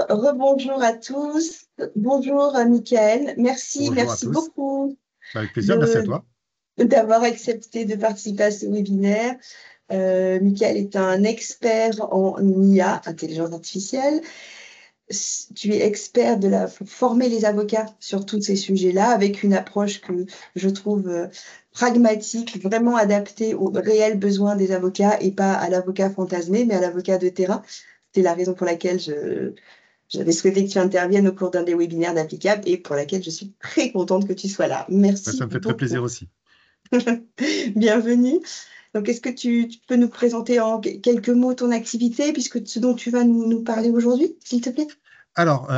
Rebonjour à tous. Bonjour, Michael. Bonjour à Merci tous. beaucoup Avec plaisir, merci à de, toi. d'avoir accepté de participer à ce webinaire. Michael est un expert en IA, intelligence artificielle. Tu es expert pour former les avocats sur tous ces sujets-là, avec une approche que je trouve pragmatique, vraiment adaptée aux réels besoins des avocats et pas à l'avocat fantasmé, mais à l'avocat de terrain. C'est la raison pour laquelle j'avais souhaité que tu interviennes au cours d'un des webinaires d'Applicable et pour laquelle je suis très contente que tu sois là. Ça Merci me fait très plaisir beaucoup. aussi. Bienvenue. Donc, est-ce que tu peux nous présenter en quelques mots ton activité, puisque ce dont tu vas nous parler aujourd'hui, s'il te plaît? Alors,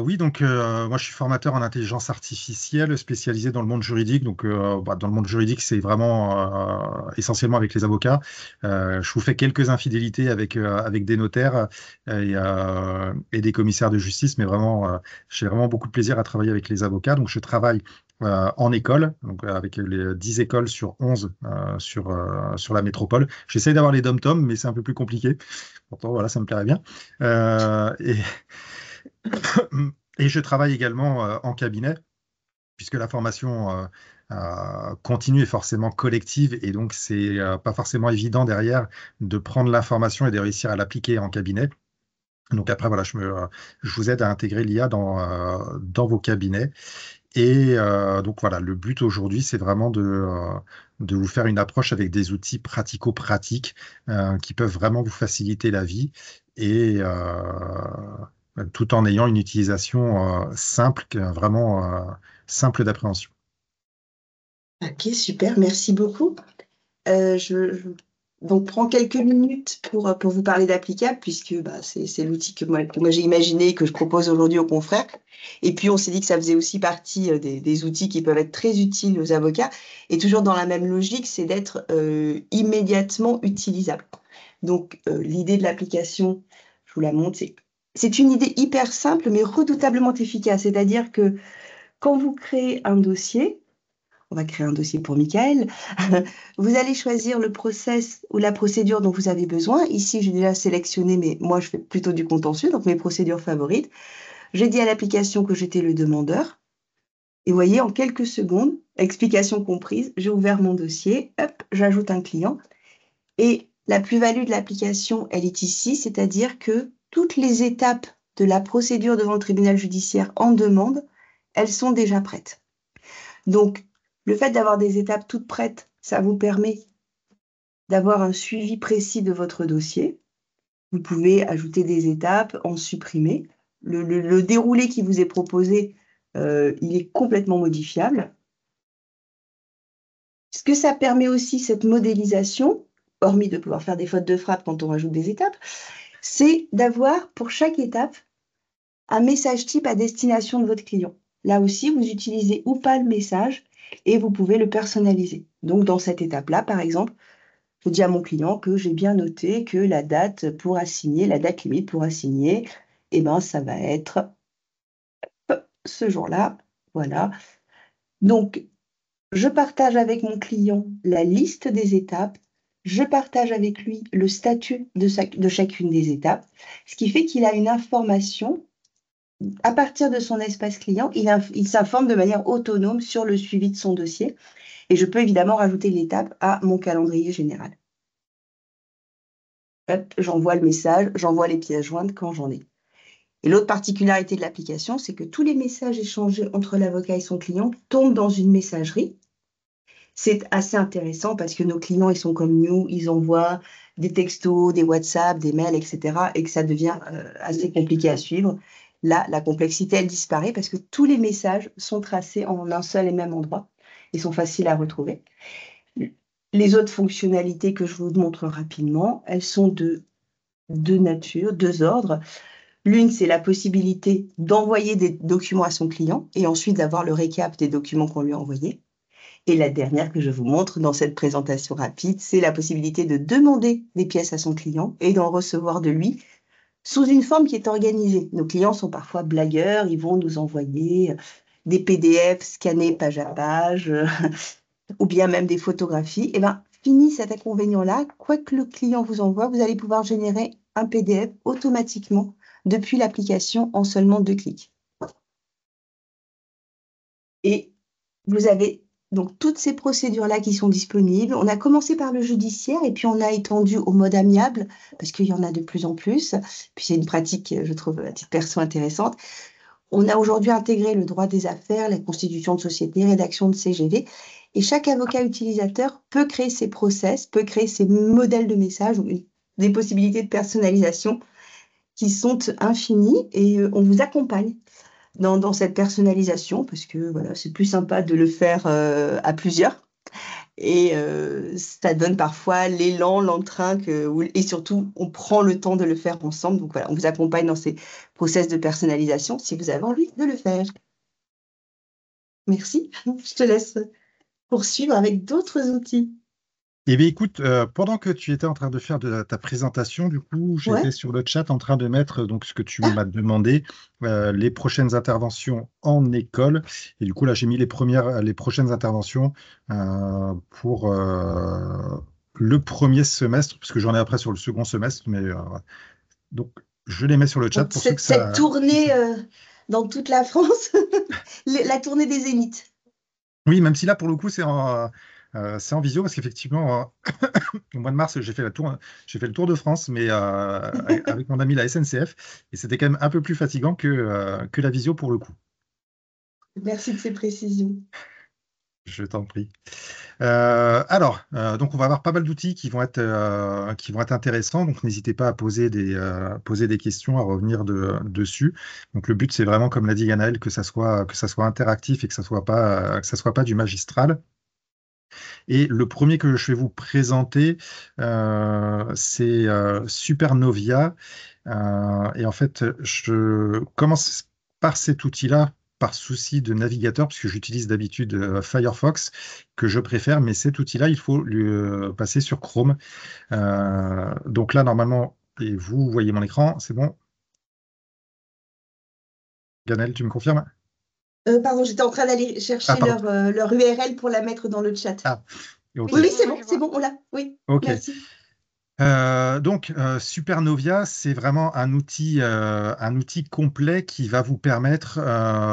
oui, donc moi je suis formateur en intelligence artificielle spécialisé dans le monde juridique. Donc, dans le monde juridique, c'est vraiment essentiellement avec les avocats. Je vous fais quelques infidélités avec des notaires et des commissaires de justice, mais vraiment, j'ai vraiment beaucoup de plaisir à travailler avec les avocats. Donc, je travaille en école, donc avec les 10 écoles sur 11 sur la métropole. J'essaie d'avoir les dom-toms, mais c'est un peu plus compliqué. Pourtant, voilà, ça me plairait bien. Et je travaille également en cabinet, puisque la formation continue est forcément collective, et donc c'est pas forcément évident derrière de prendre l'information et de réussir à l'appliquer en cabinet. Donc après, voilà, je vous aide à intégrer l'IA dans vos cabinets. Et donc voilà, le but aujourd'hui, c'est vraiment de vous faire une approche avec des outils pratico-pratiques qui peuvent vraiment vous faciliter la vie et tout en ayant une utilisation simple, vraiment simple d'appréhension. Ok, super, merci beaucoup. Donc prends quelques minutes pour vous parler d'Applicable, puisque bah, c'est l'outil que moi j'ai imaginé et que je propose aujourd'hui aux confrères. Et puis on s'est dit que ça faisait aussi partie des outils qui peuvent être très utiles aux avocats. Et toujours dans la même logique, c'est d'être immédiatement utilisable. Donc l'idée de l'application, je vous la montre, c'est une idée hyper simple mais redoutablement efficace. C'est-à-dire que quand vous créez un dossier, on va créer un dossier pour Michael. Vous allez choisir le process ou la procédure dont vous avez besoin. Ici, j'ai déjà sélectionné, mais moi, je fais plutôt du contentieux, donc mes procédures favorites. J'ai dit à l'application que j'étais le demandeur. Et vous voyez, en quelques secondes, explication comprise, j'ai ouvert mon dossier, hop, j'ajoute un client. Et la plus-value de l'application, elle est ici, c'est-à-dire que toutes les étapes de la procédure devant le tribunal judiciaire en demande, elles sont déjà prêtes. Donc, le fait d'avoir des étapes toutes prêtes, ça vous permet d'avoir un suivi précis de votre dossier. Vous pouvez ajouter des étapes, en supprimer. Le déroulé qui vous est proposé, il est complètement modifiable. Ce que ça permet aussi, cette modélisation, hormis de pouvoir faire des fautes de frappe quand on rajoute des étapes, c'est d'avoir pour chaque étape un message type à destination de votre client. Là aussi, vous utilisez ou pas le message et vous pouvez le personnaliser. Donc, dans cette étape-là, par exemple, je dis à mon client que j'ai bien noté que la date la date limite pour assigner, eh ben, ça va être ce jour-là. Voilà. Donc, je partage avec mon client la liste des étapes. Je partage avec lui le statut de chacune des étapes, ce qui fait qu'il a une information. À partir de son espace client, il s'informe de manière autonome sur le suivi de son dossier et je peux évidemment rajouter l'étape à mon calendrier général. Hop, j'envoie le message, j'envoie les pièces jointes quand j'en ai. Et l'autre particularité de l'application, c'est que tous les messages échangés entre l'avocat et son client tombent dans une messagerie. C'est assez intéressant parce que nos clients, ils sont comme nous, ils envoient des textos, des WhatsApp, des mails, etc. et que ça devient assez compliqué à suivre. Là, la complexité, elle disparaît parce que tous les messages sont tracés en un seul et même endroit et sont faciles à retrouver. Les autres fonctionnalités que je vous montre rapidement, elles sont de deux natures, deux ordres. L'une, c'est la possibilité d'envoyer des documents à son client et ensuite d'avoir le récap des documents qu'on lui a envoyés. Et la dernière que je vous montre dans cette présentation rapide, c'est la possibilité de demander des pièces à son client et d'en recevoir de lui sous une forme qui est organisée. Nos clients sont parfois blagueurs, ils vont nous envoyer des PDF scannés page à page ou bien même des photographies. Et bien, fini cet inconvénient-là, quoi que le client vous envoie, vous allez pouvoir générer un PDF automatiquement depuis l'application en seulement 2 clics. Et vous avez donc toutes ces procédures-là qui sont disponibles. On a commencé par le judiciaire et puis on a étendu au mode amiable parce qu'il y en a de plus en plus. Puis c'est une pratique, je trouve, à titre perso intéressante. On a aujourd'hui intégré le droit des affaires, la constitution de société, rédaction de CGV. Et chaque avocat utilisateur peut créer ses process, peut créer ses modèles de messages, ou des possibilités de personnalisation qui sont infinies et on vous accompagne dans cette personnalisation parce que voilà, c'est plus sympa de le faire à plusieurs. Et ça donne parfois l'élan, l'entrain et surtout, on prend le temps de le faire ensemble. Donc voilà, on vous accompagne dans ces process de personnalisation si vous avez envie de le faire. Merci. Je te laisse poursuivre avec d'autres outils. Eh bien, écoute, pendant que tu étais en train de faire ta présentation, du coup, j'étais Ouais. sur le chat en train de mettre donc ce que tu m'as demandé, les prochaines interventions en école. Et du coup, là, j'ai mis les prochaines interventions pour le premier semestre, parce que j'en ai après sur le second semestre. Mais donc, je les mets sur le chat Donc pour ceux que cette ça. tournée dans toute la France, la tournée des Zéniths. Oui, même si là, pour le coup, c'est en visio, parce qu'effectivement, au mois de mars, j'ai fait le tour de France, mais avec mon ami la SNCF, et c'était quand même un peu plus fatigant que la visio pour le coup. Merci de ces précisions. Je t'en prie. Donc on va avoir pas mal d'outils qui vont être intéressants, donc n'hésitez pas à poser des questions, à revenir dessus. Donc le but, c'est vraiment, comme l'a dit Yanaël, que ça soit interactif et que ça soit pas du magistral. Et le premier que je vais vous présenter, c'est Supernovia. Et en fait, je commence par cet outil-là, par souci de navigateur, puisque j'utilise d'habitude Firefox, que je préfère, mais cet outil-là, il faut lui passer sur Chrome. Donc là, normalement, et vous voyez mon écran, c'est bon. Ganel, tu me confirmes? Pardon, j'étais en train d'aller Ah, chercher pardon. leur URL pour la mettre dans le chat. Ah, ok. Oui, oui, Oui, moi je c'est vois. bon, on l'a. Oui, Ok. merci. Supernovia, c'est vraiment un outil complet qui va vous permettre,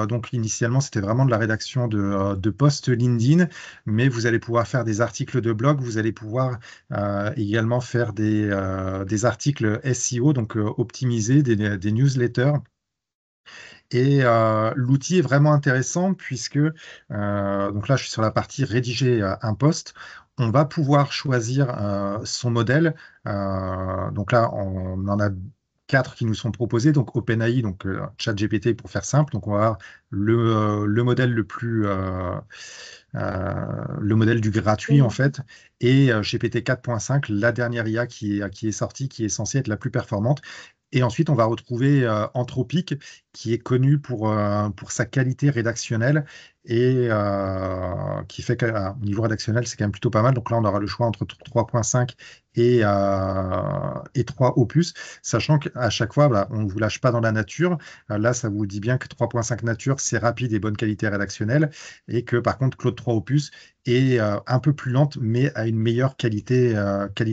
donc initialement c'était vraiment de la rédaction de posts LinkedIn, mais vous allez pouvoir faire des articles de blog, vous allez pouvoir également faire des articles SEO, donc optimiser des newsletters. Et l'outil est vraiment intéressant puisque, donc là, je suis sur la partie rédiger un post. On va pouvoir choisir son modèle. Donc là, on en a quatre qui nous sont proposés. Donc OpenAI, donc ChatGPT pour faire simple. Donc on va avoir le modèle le modèle du gratuit en Mhm. fait, et GPT 4.5, la dernière IA qui est sortie, qui est censée être la plus performante. Et ensuite, on va retrouver Anthropic, qui est connu pour sa qualité rédactionnelle et qui fait qu'au niveau rédactionnel, c'est quand même plutôt pas mal. Donc là, on aura le choix entre 3.5 et 3 opus, sachant qu'à chaque fois, voilà, on ne vous lâche pas dans la nature. Là, ça vous dit bien que 3.5 nature, c'est rapide et bonne qualité rédactionnelle, et que par contre, Claude 3 opus est un peu plus lente, mais a une meilleure qualité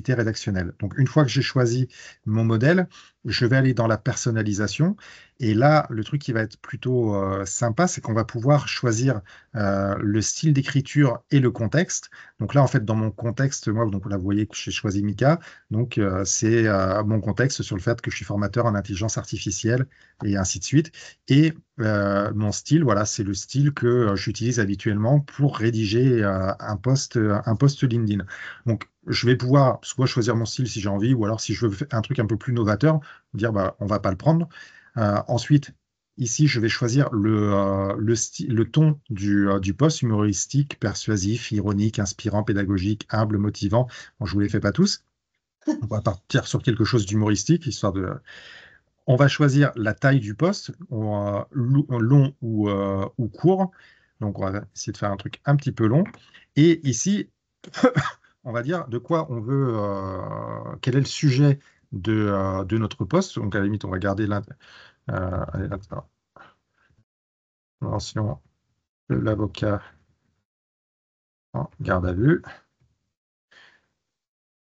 rédactionnelle. Donc, une fois que j'ai choisi mon modèle, je vais aller dans la personnalisation. Et là, le truc qui va être plutôt sympa, c'est qu'on va pouvoir choisir le style d'écriture et le contexte. Donc là, en fait, dans mon contexte, moi, donc là, vous voyez que j'ai choisi Mika. Donc, c'est mon contexte sur le fait que je suis formateur en intelligence artificielle et ainsi de suite. Et mon style, voilà, c'est le style que j'utilise habituellement pour rédiger un post LinkedIn. Donc, je vais pouvoir soit choisir mon style si j'ai envie, ou alors si je veux faire un truc un peu plus novateur, dire bah, on va pas le prendre. Ensuite, ici, je vais choisir le ton du post: humoristique, persuasif, ironique, inspirant, pédagogique, humble, motivant. Bon, je vous les fais pas tous. On va partir sur quelque chose d'humoristique, histoire de. On va choisir la taille du post, long ou court. Donc, on va essayer de faire un truc un petit peu long. Et ici, on va dire de quoi on veut, quel est le sujet de notre poste. Donc, à la limite, on va garder l'intervention de l'avocat en garde à vue.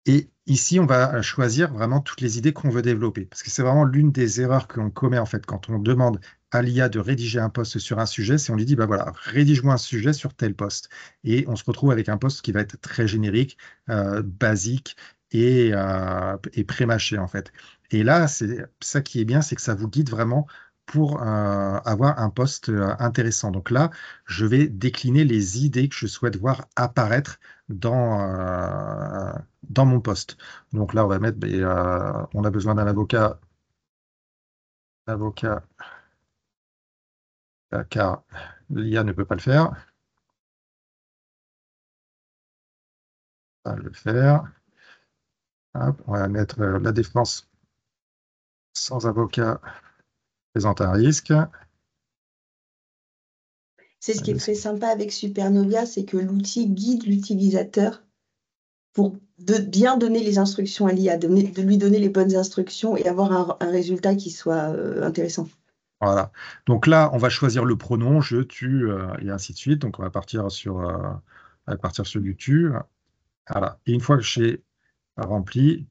Et ici, on va choisir vraiment toutes les idées qu'on veut développer. Parce que c'est vraiment l'une des erreurs que l'on commet en fait quand on demande à l'IA de rédiger un post sur un sujet, c'est on lui dit, bah voilà, rédige-moi un sujet sur tel post. Et on se retrouve avec un post qui va être très générique, basique et pré-mâché en fait. Et là, c'est ça qui est bien, c'est que ça vous guide vraiment pour avoir un post intéressant. Donc là, je vais décliner les idées que je souhaite voir apparaître dans mon poste. Donc là, on va mettre, on a besoin d'un avocat, car l'IA ne peut pas le faire. On va le faire. Hop, on va mettre la défense sans avocat présente un risque. C'est ce qui est très sympa avec Supernovia, c'est que l'outil guide l'utilisateur pour bien donner les instructions à l'IA, de lui donner les bonnes instructions et avoir un résultat qui soit intéressant. Voilà. Donc là, on va choisir le pronom, je, tu, et ainsi de suite. Donc on va partir sur du tu. Voilà. Et une fois que j'ai rempli,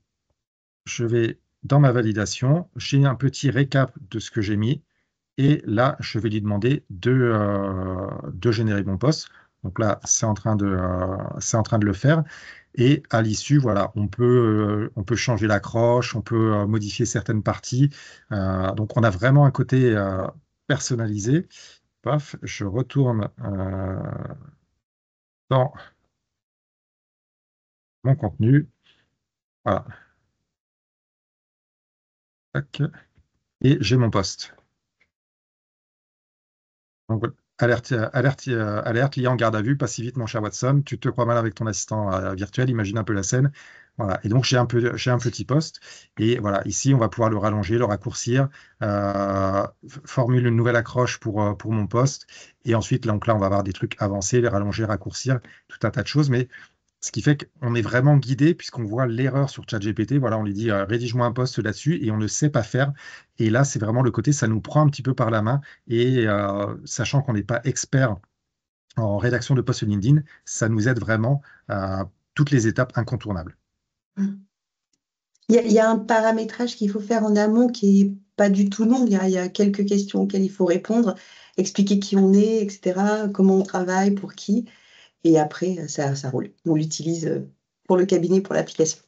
je vais dans ma validation, j'ai un petit récap de ce que j'ai mis. Et là, je vais lui demander de générer mon poste. Donc là, c'est en train de le faire. Et à l'issue, voilà, on peut changer l'accroche, on peut modifier certaines parties. Donc on a vraiment un côté personnalisé. Paf, je retourne dans mon contenu. Voilà. Tac. Et j'ai mon poste. Donc, voilà. Alerte, alerte, alerte, l'IA en garde à vue, pas si vite, mon cher Watson. Tu te crois mal avec ton assistant virtuel, imagine un peu la scène. Voilà. Et donc, j'ai un petit poste. Et voilà, ici, on va pouvoir le rallonger, le raccourcir, formule une nouvelle accroche pour mon poste. Et ensuite, donc là, on va avoir des trucs avancés, les rallonger, raccourcir, tout un tas de choses. Mais ce qui fait qu'on est vraiment guidé puisqu'on voit l'erreur sur ChatGPT. Voilà, on lui dit rédige-moi un post là-dessus et on ne sait pas faire. Et là, c'est vraiment le côté, ça nous prend un petit peu par la main. Et sachant qu'on n'est pas expert en rédaction de posts LinkedIn, ça nous aide vraiment à toutes les étapes incontournables. Il y a un paramétrage qu'il faut faire en amont qui n'est pas du tout long. Il y a quelques questions auxquelles il faut répondre, expliquer qui on est, etc., comment on travaille, pour qui. Et après, ça roule. On l'utilise pour le cabinet, pour l'application.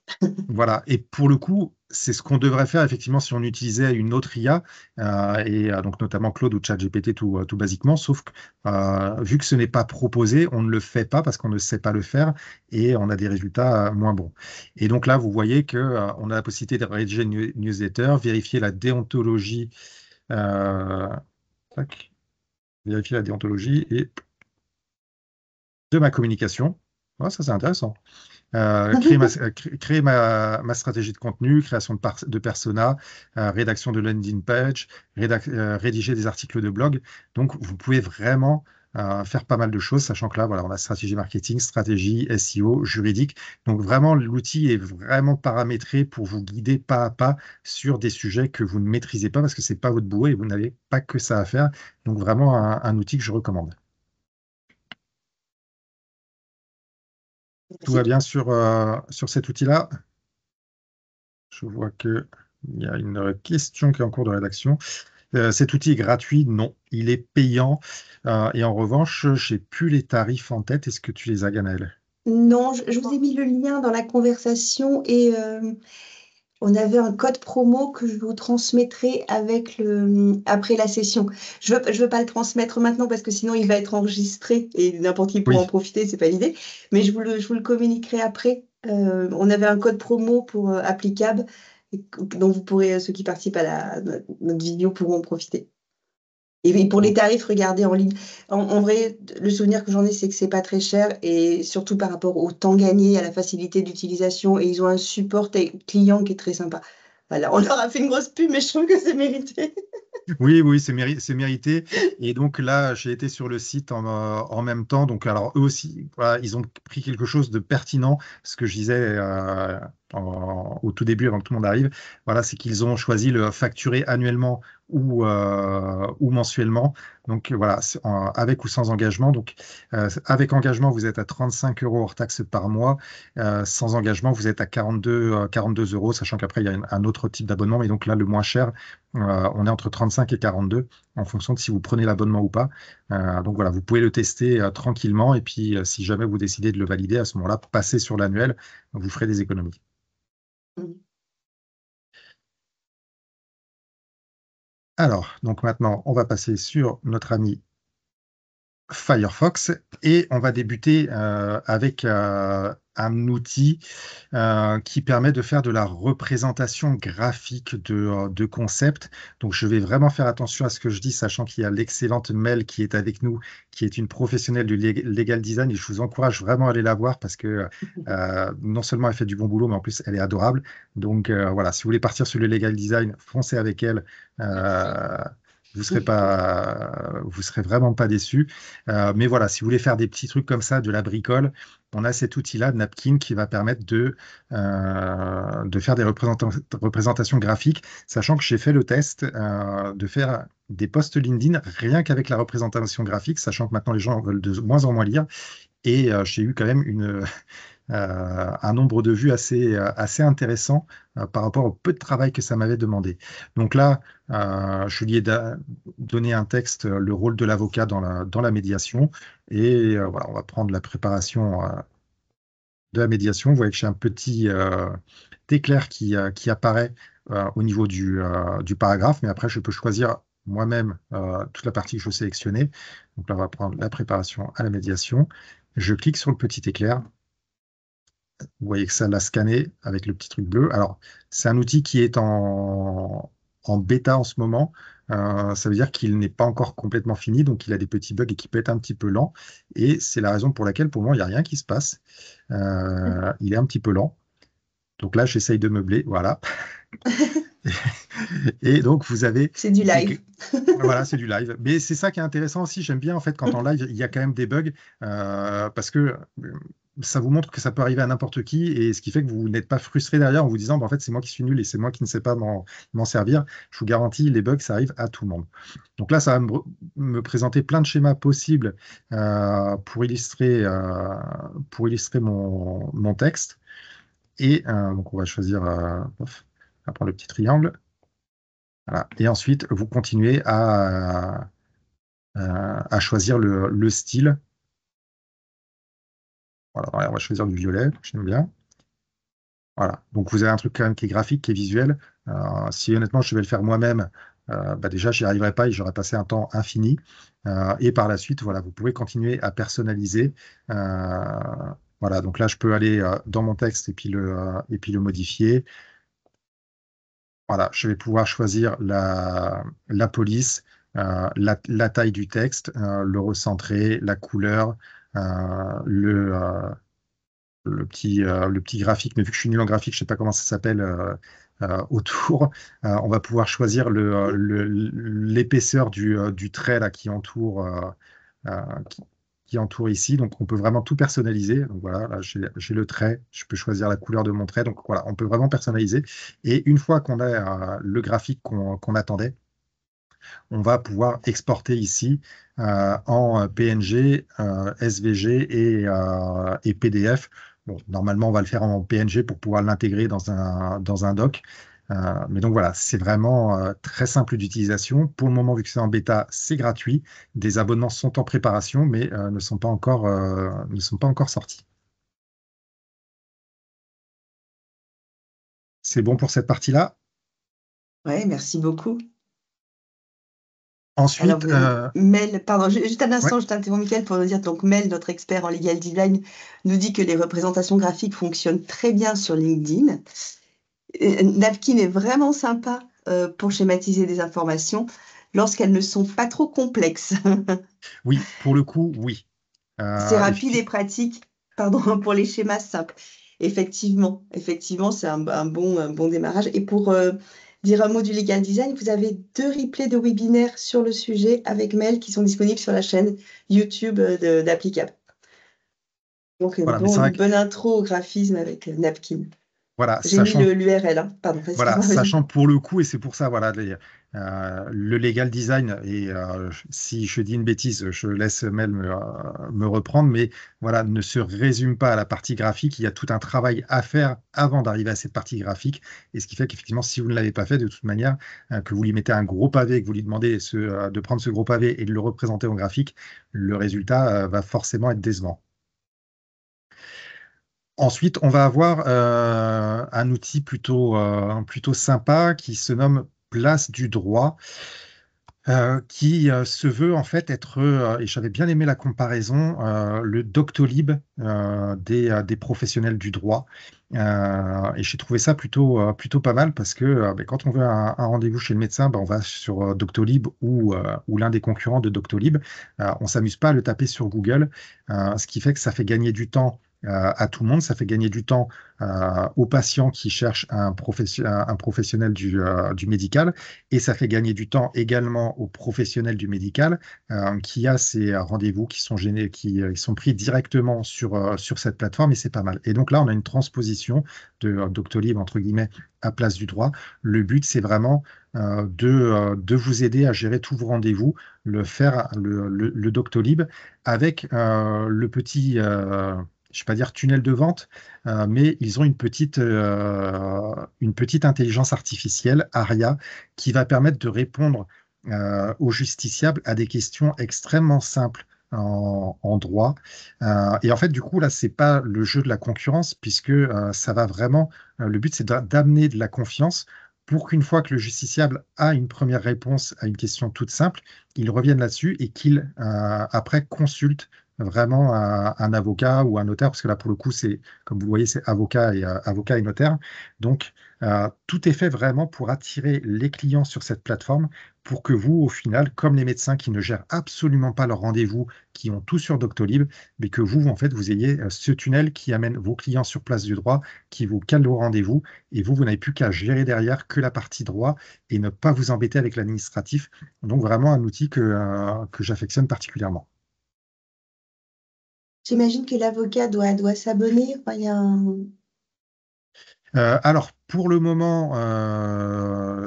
Voilà, et pour le coup, c'est ce qu'on devrait faire effectivement si on utilisait une autre IA, donc notamment Claude ou ChatGPT tout basiquement, sauf que vu que ce n'est pas proposé, on ne le fait pas parce qu'on ne sait pas le faire et on a des résultats moins bons. Et donc là, vous voyez que on a la possibilité de rédiger une newsletter, vérifier la déontologie, euh, tac, vérifier la déontologie et de ma communication. Ouais, ça c'est intéressant. Créer ma stratégie de contenu, création de persona, rédaction de landing page, rédiger des articles de blog. Donc, vous pouvez vraiment faire pas mal de choses, sachant que là, voilà, on a stratégie marketing, stratégie SEO, juridique. Donc, vraiment, l'outil est vraiment paramétré pour vous guider pas à pas sur des sujets que vous ne maîtrisez pas parce que c'est pas votre boulot et vous n'avez pas que ça à faire. Donc, vraiment, un outil que je recommande. Tout va Merci. bien sur cet outil-là? Je vois qu'il y a une question qui est en cours de rédaction. Cet outil est gratuit? Non, il est payant. Et en revanche, j'ai plus les tarifs en tête. Est-ce que tu les as, Ganaël? Non, je vous ai mis le lien dans la conversation et on avait un code promo que je vous transmettrai après la session. Je veux pas le transmettre maintenant parce que sinon il va être enregistré et n'importe qui pourra en Oui, profiter, c'est pas l'idée. Mais je vous le communiquerai après. On avait un code promo pour applicable dont vous pourrez, ceux qui participent à notre vidéo pourront en profiter. Et pour les tarifs, regardez en ligne. En vrai, le souvenir que j'en ai, c'est que c'est pas très cher et surtout par rapport au temps gagné, à la facilité d'utilisation et ils ont un support client qui est très sympa. Voilà, on leur a fait une grosse pub, mais je trouve que c'est mérité. oui, oui, c'est mérité. Et donc là, j'ai été sur le site en même temps. Donc, alors, eux aussi, voilà, ils ont pris quelque chose de pertinent. Ce que je disais au tout début, avant que tout le monde arrive, voilà, c'est qu'ils ont choisi le facturer annuellement ou mensuellement. Donc voilà, avec ou sans engagement. Donc avec engagement, vous êtes à 35 euros hors taxe par mois. Sans engagement, vous êtes à 42 euros, sachant qu'après, il y a un autre type d'abonnement. Mais donc là, le moins cher, on est entre 35 et 42 en fonction de si vous prenez l'abonnement ou pas. Donc voilà, vous pouvez le tester tranquillement. Et puis, si jamais vous décidez de le valider, à ce moment-là, passez sur l'annuel, vous ferez des économies. Mhm. Alors, donc maintenant, on va passer sur notre ami Firefox et on va débuter avec un outil qui permet de faire de la représentation graphique de concepts. Donc, je vais vraiment faire attention à ce que je dis, sachant qu'il y a l'excellente Mel qui est avec nous, qui est une professionnelle du legal design et je vous encourage vraiment à aller la voir parce que non seulement elle fait du bon boulot, mais en plus elle est adorable. Donc voilà, si vous voulez partir sur le legal design, foncez avec elle. Merci. Euh, vous serez vraiment pas déçus. Mais voilà, si vous voulez faire des petits trucs comme ça, de la bricole, on a cet outil-là, Napkin, qui va permettre de faire des représentations graphiques, sachant que j'ai fait le test de faire des posts LinkedIn rien qu'avec la représentation graphique, sachant que maintenant les gens veulent de moins en moins lire. Et j'ai eu quand même un nombre de vues assez intéressant par rapport au peu de travail que ça m'avait demandé. Donc là, je lui ai donné un texte, le rôle de l'avocat dans la médiation. Et voilà, on va prendre la préparation de la médiation. Vous voyez que j'ai un petit éclair qui apparaît au niveau du paragraphe, mais après, je peux choisir moi-même toute la partie que je veux sélectionner. Donc là, on va prendre la préparation à la médiation. Je clique sur le petit éclair. Vous voyez que ça l'a scanné avec le petit truc bleu. Alors, c'est un outil qui est en bêta en ce moment. Ça veut dire qu'il n'est pas encore complètement fini, donc il a des petits bugs et qui peut être un petit peu lent. Et c'est la raison pour laquelle, pour moi, il n'y a rien qui se passe. Il est un petit peu lent. Donc là, j'essaye de meubler. Voilà. Et donc, vous avez C'est du live. voilà, c'est du live. Mais c'est ça qui est intéressant aussi. J'aime bien en fait quand en live, il y a quand même des bugs parce que ça vous montre que ça peut arriver à n'importe qui et ce qui fait que vous n'êtes pas frustré derrière en vous disant bah, en fait c'est moi qui suis nul et c'est moi qui ne sais pas m'en servir. Je vous garantis, les bugs, ça arrive à tout le monde. Donc là, ça va me présenter plein de schémas possibles pour illustrer mon texte. Et donc on va choisir, on va prendre le petit triangle. Voilà. Et ensuite, vous continuez à choisir le style. Voilà, on va choisir du violet, j'aime bien. Voilà. Donc vous avez un truc quand même qui est graphique, qui est visuel. Si honnêtement je vais le faire moi-même, bah déjà j'y arriverai pas et j'aurais passé un temps infini. Et par la suite, voilà, vous pouvez continuer à personnaliser. Euh, voilà, donc là je peux aller dans mon texte et puis le modifier. Voilà, je vais pouvoir choisir la police, la taille du texte, le recentrer, la couleur, le petit graphique. Mais vu que je suis nul en graphique, je ne sais pas comment ça s'appelle autour. On va pouvoir choisir l'épaisseur du trait là, euh, qui, qui entoure ici. Donc, on peut vraiment tout personnaliser. Donc, voilà, là, j'ai le trait. Je peux choisir la couleur de mon trait. Donc, voilà, on peut vraiment personnaliser. Et une fois qu'on a le graphique qu'on attendait, on va pouvoir exporter ici en PNG, SVG et PDF. Bon, normalement, on va le faire en PNG pour pouvoir l'intégrer dans un doc. Mais donc voilà, c'est vraiment très simple d'utilisation. Pour le moment, vu que c'est en bêta, c'est gratuit. Des abonnements sont en préparation, mais ne sont pas encore sortis. C'est bon pour cette partie-là. Ouais, merci beaucoup. Alors, Ensuite, Mel, pardon, juste un ouais, instant, je t'interromps, Mickaël, pour nous dire, donc Mel, notre expert en legal design, nous dit que les représentations graphiques fonctionnent très bien sur LinkedIn. Napkin est vraiment sympa pour schématiser des informations lorsqu'elles ne sont pas trop complexes. oui, pour le coup, oui. C'est Euh, rapide et effi- pratique, pardon, pour les schémas simples. Effectivement, c'est un bon démarrage. Et pour dire un mot du legal design, vous avez 2 replays de webinaires sur le sujet avec Mel qui sont disponibles sur la chaîne YouTube d'Applicable. Donc, voilà, mais c'est vrai une bonne intro au graphisme avec Napkin. Voilà, J'ai mis sachant l'URL, hein. Pardon, Voilà, excuse-moi, vas-y. sachant pour le coup, et c'est pour ça, voilà, le legal design, et si je dis une bêtise, je laisse Mel me reprendre, mais voilà, ne se résume pas à la partie graphique, il y a tout un travail à faire avant d'arriver à cette partie graphique, et ce qui fait qu'effectivement, si vous ne l'avez pas fait, de toute manière, que vous lui mettez un gros pavé, que vous lui demandez de prendre ce gros pavé et de le représenter en graphique, le résultat va forcément être décevant. Ensuite, on va avoir un outil plutôt sympa qui se nomme Place du droit, qui se veut en fait être, et j'avais bien aimé la comparaison, le Doctolib des professionnels du droit. Et j'ai trouvé ça plutôt pas mal parce que ben, quand on veut un rendez-vous chez le médecin, ben, on va sur Doctolib ou l'un des concurrents de Doctolib. On s'amuse pas à le taper sur Google, ce qui fait que ça fait gagner du temps à tout le monde, ça fait gagner du temps aux patients qui cherchent un professionnel du médical, et ça fait gagner du temps également aux professionnels du médical qui a ces rendez-vous qui sont pris directement sur cette plateforme, et c'est pas mal. Et donc là, on a une transposition de Doctolib, entre guillemets, à Place du Droit. Le but, c'est vraiment de vous aider à gérer tous vos rendez-vous, le Doctolib, avec le petit, je ne vais pas dire tunnel de vente, mais ils ont une petite intelligence artificielle, Aria, qui va permettre de répondre aux justiciables à des questions extrêmement simples en droit. Et en fait, du coup, là, c'est pas le jeu de la concurrence, puisque ça va vraiment. Le but, c'est d'amener de la confiance pour qu'une fois que le justiciable a une première réponse à une question toute simple, il revienne là-dessus et qu'il, après, consulte vraiment un avocat ou un notaire, parce que là, pour le coup, c'est, comme vous le voyez, c'est avocat et notaire. Donc, tout est fait vraiment pour attirer les clients sur cette plateforme, pour que vous, au final, comme les médecins qui ne gèrent absolument pas leurs rendez-vous, qui ont tout sur Doctolib, mais que vous, en fait, vous ayez ce tunnel qui amène vos clients sur Place du Droit, qui vous cale au rendez-vous, et vous n'avez plus qu'à gérer derrière que la partie droit et ne pas vous embêter avec l'administratif. Donc, vraiment un outil que j'affectionne particulièrement. J'imagine que l'avocat doit s'abonner. Enfin, il y a Alors, pour le moment,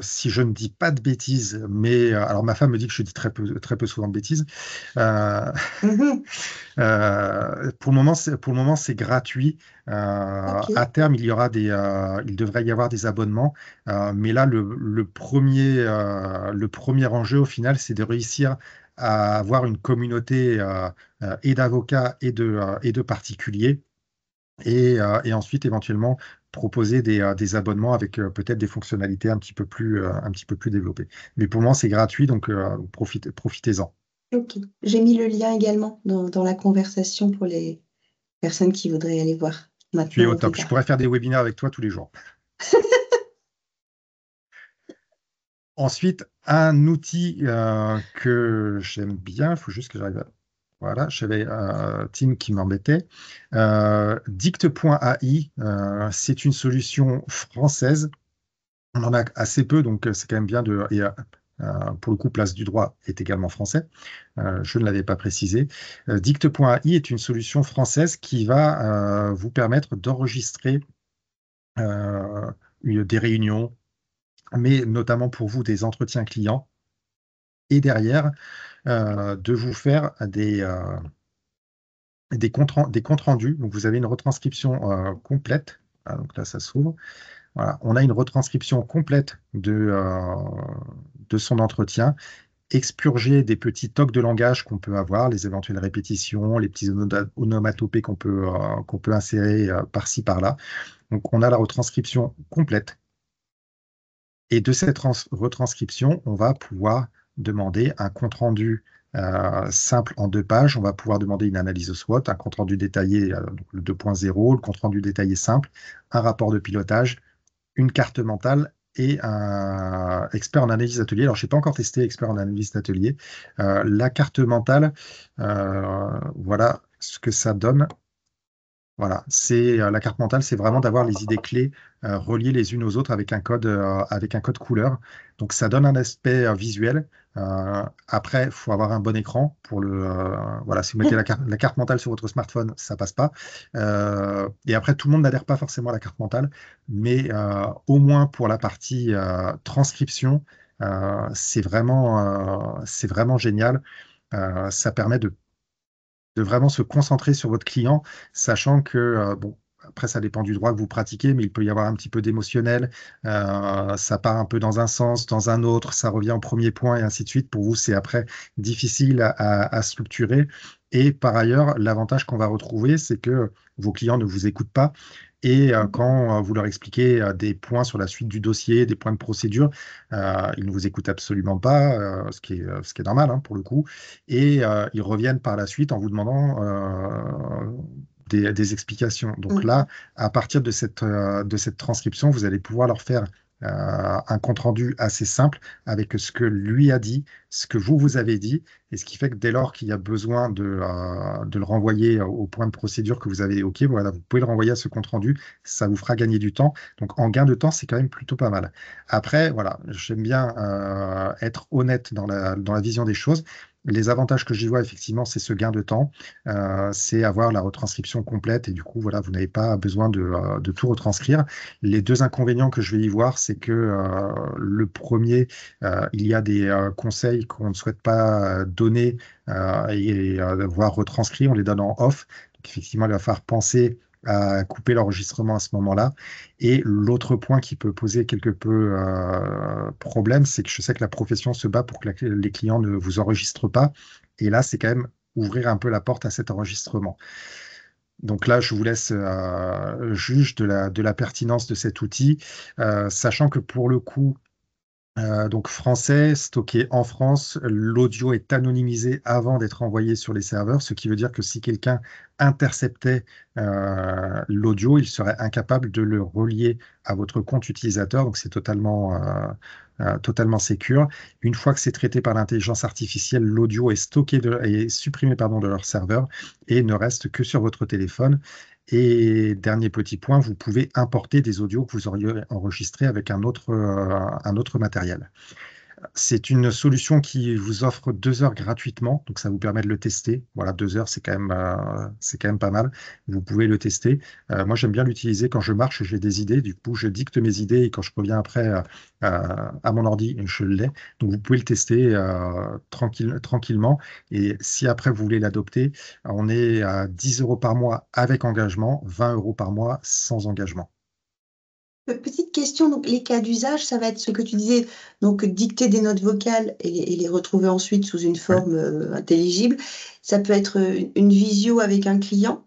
si je ne dis pas de bêtises, mais alors ma femme me dit que je dis très peu souvent de bêtises. euh, Mhm. pour le moment, c'est gratuit. À Ok. terme, il devrait y avoir des abonnements. Mais là, le premier enjeu, au final, c'est de réussir à avoir une communauté et d'avocats et de particuliers, et ensuite éventuellement proposer des abonnements avec peut-être des fonctionnalités un petit peu plus développées. Mais pour moi, c'est gratuit, donc profitez-en. Ok. J'ai mis le lien également dans la conversation pour les personnes qui voudraient aller voir Tu es maintenant au ou plus top. Je tard. pourrais faire des webinaires avec toi tous les jours. Ensuite, un outil que j'aime bien, il faut juste que j'arrive à... Voilà, j'avais Tim qui m'embêtait. Dicte.ai, c'est une solution française. On en a assez peu, donc c'est quand même bien de... Et, pour le coup, Place du Droit est également français. Je ne l'avais pas précisé. Dicte.ai est une solution française qui va vous permettre d'enregistrer euh, des réunions, mais notamment pour vous des entretiens clients, et derrière de vous faire des comptes rendus. Donc vous avez une retranscription complète. Ah, donc là, ça s'ouvre. Voilà. On a une retranscription complète de son entretien, expurger des petits tocs de langage qu'on peut avoir, les éventuelles répétitions, les petits onomatopées qu'on peut insérer par-ci, par-là. Donc on a la retranscription complète. Et de cette retranscription, on va pouvoir demander un compte-rendu simple en 2 pages. On va pouvoir demander une analyse SWOT, un compte-rendu détaillé, donc le 2.0, le compte-rendu détaillé simple, un rapport de pilotage, une carte mentale et un expert en analyse d'atelier. Alors, je n'ai pas encore testé expert en analyse d'atelier. La carte mentale, voilà ce que ça donne. Voilà, c'est la carte mentale, c'est vraiment d'avoir les idées clés reliées les unes aux autres avec un code couleur. Donc ça donne un aspect visuel. Après, il faut avoir un bon écran pour voilà, si vous mettez la carte mentale sur votre smartphone, ça passe pas. Et après, tout le monde n'adhère pas forcément à la carte mentale, mais au moins pour la partie transcription, c'est vraiment génial. Ça permet de vraiment se concentrer sur votre client, sachant que, bon, après, ça dépend du droit que vous pratiquez, mais il peut y avoir un petit peu d'émotionnel. Ça part un peu dans un sens, dans un autre, ça revient au premier point et ainsi de suite. Pour vous, c'est après difficile à structurer. Et par ailleurs, l'avantage qu'on va retrouver, c'est que vos clients ne vous écoutent pas. Et quand vous leur expliquez des points sur la suite du dossier, des points de procédure, ils ne vous écoutent absolument pas, ce qui est normal hein, pour le coup. Et ils reviennent par la suite en vous demandant des explications. Donc Mm. là, à partir de cette transcription, vous allez pouvoir leur faire un compte-rendu assez simple avec ce que lui a dit, ce que vous avez dit, et ce qui fait que dès lors qu'il y a besoin de le renvoyer au point de procédure que vous avez évoqué, voilà, vous pouvez le renvoyer à ce compte-rendu, ça vous fera gagner du temps. Donc en gain de temps, c'est quand même plutôt pas mal. Après, voilà, j'aime bien être honnête dans la vision des choses. Les avantages que j'y vois, effectivement, c'est ce gain de temps, c'est avoir la retranscription complète et du coup, voilà, vous n'avez pas besoin de tout retranscrire. Les deux inconvénients que je vais y voir, c'est que le premier, il y a des conseils qu'on ne souhaite pas donner voire retranscrire, on les donne en off. Donc, effectivement, il va falloir penser à couper l'enregistrement à ce moment-là. Et l'autre point qui peut poser quelque peu problème, c'est que je sais que la profession se bat pour que les clients ne vous enregistrent pas. Et là, c'est quand même ouvrir un peu la porte à cet enregistrement. Donc là, je vous laisse juge de la pertinence de cet outil, sachant que pour le coup, donc français, stocké en France, l'audio est anonymisé avant d'être envoyé sur les serveurs, ce qui veut dire que si quelqu'un interceptait l'audio, il serait incapable de le relier à votre compte utilisateur, donc c'est totalement sécure. Une fois que c'est traité par l'intelligence artificielle, l'audio est est supprimé pardon, de leur serveur et ne reste que sur votre téléphone. Et dernier petit point, vous pouvez importer des audios que vous auriez enregistrés avec un autre matériel. C'est une solution qui vous offre 2 heures gratuitement, donc ça vous permet de le tester. Voilà, 2 heures, c'est quand même pas mal. Vous pouvez le tester. Moi, j'aime bien l'utiliser quand je marche, j'ai des idées. Du coup, je dicte mes idées et quand je reviens après à mon ordi, je l'ai. Donc, vous pouvez le tester tranquillement. Et si après vous voulez l'adopter, on est à 10 euros par mois avec engagement, 20 euros par mois sans engagement. Petite question, donc les cas d'usage, ça va être ce que tu disais, donc dicter des notes vocales et les retrouver ensuite sous une Ouais. forme intelligible. Ça peut être une visio avec un client,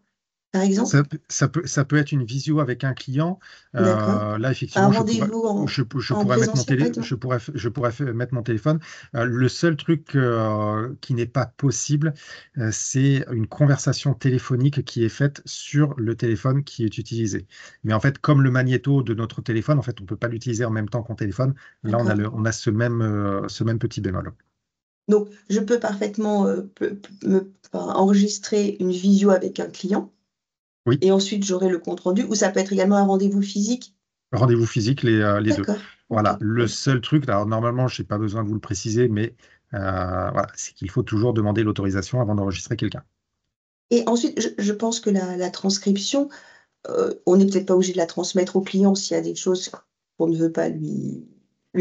par exemple. Ça peut être une visio avec un client. D'accord. Là, Un effectivement, rendez-vous je en pourrais mettre mon présentiel, par télé, exemple. mettre mon téléphone. Le seul truc qui n'est pas possible, c'est une conversation téléphonique qui est faite sur le téléphone qui est utilisé. Mais en fait, comme le magnéto de notre téléphone, en fait, on ne peut pas l'utiliser en même temps qu'on téléphone. Là, D'accord. on a ce même petit bémol. Donc, je peux parfaitement enregistrer une visio avec un client Oui, et ensuite j'aurai le compte rendu, ou ça peut être également un rendez-vous physique. rendez-vous physique, les deux. D'accord. Ok. Voilà, le Oui. seul truc, alors normalement, je n'ai pas besoin de vous le préciser, mais voilà, c'est qu'il faut toujours demander l'autorisation avant d'enregistrer quelqu'un. Et ensuite, je pense que la transcription, on n'est peut-être pas obligé de la transmettre au client s'il y a des choses qu'on ne veut pas lui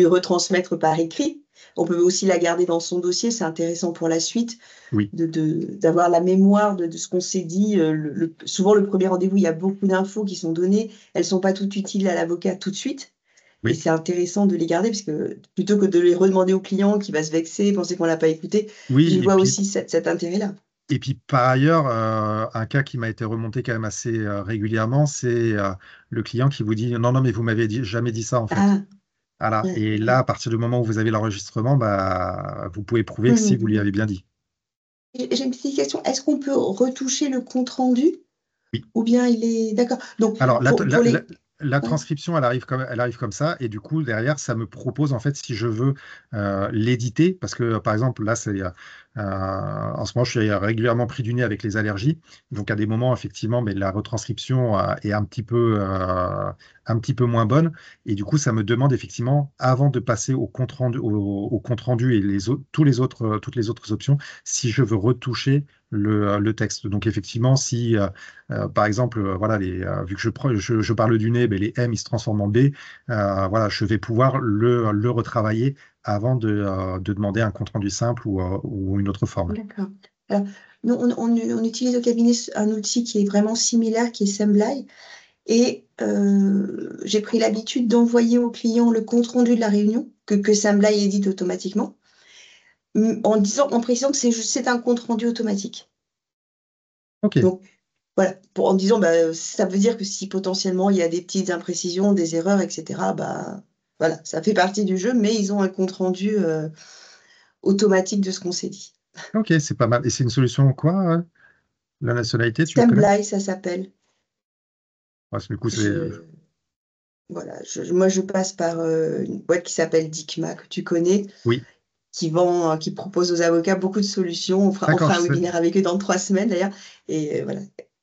retransmettre par écrit. On peut aussi la garder dans son dossier, c'est intéressant pour la suite Oui, d'avoir la mémoire de ce qu'on s'est dit. Souvent, le premier rendez-vous, il y a beaucoup d'infos qui sont données, elles ne sont pas toutes utiles à l'avocat tout de suite. Et oui, c'est intéressant de les garder, parce que plutôt que de les redemander au client qui va se vexer, penser qu'on ne l'a pas écouté, oui, j'y vois aussi cet intérêt-là. et puis par ailleurs, un cas qui m'a été remonté quand même assez régulièrement, c'est le client qui vous dit non, non, mais vous m'avez jamais dit ça en fait. Ah, Voilà. ouais, Et là, ouais. à partir du moment où vous avez l'enregistrement, bah, vous pouvez prouver que si vous lui Mhm. avez bien dit. J'ai une petite question. Est-ce qu'on peut retoucher le compte rendu Oui. ou bien il est... D'accord. Donc, Alors, pour les... la Ouais. transcription, elle arrive comme ça, et du coup, derrière, ça me propose, en fait, si je veux l'éditer, parce que, par exemple, là, En ce moment, je suis régulièrement pris du nez avec les allergies. Donc, à des moments, effectivement, mais la retranscription est un petit peu moins bonne. Et du coup, ça me demande effectivement, avant de passer au compte rendu, au compte rendu et toutes les autres options, si je veux retoucher le texte. Donc, effectivement, si, par exemple, voilà, vu que je parle du nez, ben, les M, ils se transforment en B, voilà, je vais pouvoir le retravailler avant de demander un compte-rendu simple ou une autre forme. D'accord. Alors, nous, on utilise au cabinet un outil qui est vraiment similaire, qui est Semblai. Et j'ai pris l'habitude d'envoyer au client le compte-rendu de la réunion, que Semblai édite automatiquement, en précisant que c'est un compte-rendu automatique. OK, Donc, voilà, en disant, bah, ça veut dire que si potentiellement il y a des petites imprécisions, des erreurs, etc., bah, voilà, ça fait partie du jeu, mais ils ont un compte-rendu automatique de ce qu'on s'est dit. OK, c'est pas mal. Et c'est une solution quoi, la nationalité, tu connais? Semblai, ça s'appelle. Ouais, du coup, c'est. Je, voilà, moi, je passe par une boîte qui s'appelle Dicma, que tu connais, Oui, qui propose aux avocats beaucoup de solutions. On d'accord. fera un webinaire avec eux dans 3 semaines, d'ailleurs. Et voilà.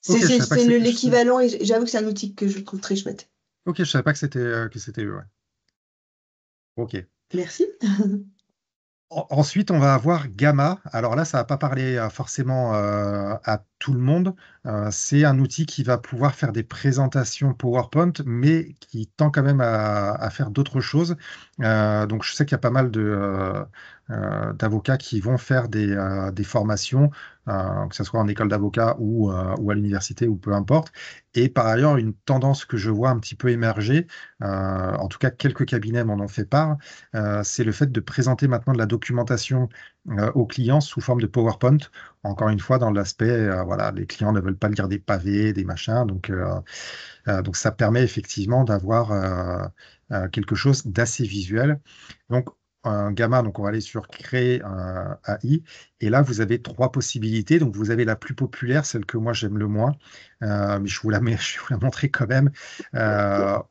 Ok, je savais pas que C'est c'était. l'équivalent, et j'avoue que c'est un outil que je trouve très chouette. Ok, je savais pas que c'était eux. Ouais. Ok. Merci. Ensuite, on va avoir Gamma. Alors là, ça va pas parler forcément à tout le monde. C'est un outil qui va pouvoir faire des présentations PowerPoint, mais qui tend quand même à faire d'autres choses. Donc, je sais qu'il y a pas mal d'avocats qui vont faire des formations, que ce soit en école d'avocat ou à l'université ou peu importe. Et par ailleurs, une tendance que je vois un petit peu émerger, en tout cas quelques cabinets m'en ont fait part, c'est le fait de présenter maintenant de la documentation aux clients sous forme de PowerPoint. Encore une fois, dans l'aspect, voilà, les clients ne veulent pas lire des pavés, des machins, donc ça permet effectivement d'avoir quelque chose d'assez visuel. Donc, un Gamma, donc on va aller sur créer un AI, et là vous avez trois possibilités. Donc vous avez la plus populaire, celle que moi j'aime le moins, mais je vais vous la montrer quand même, bah,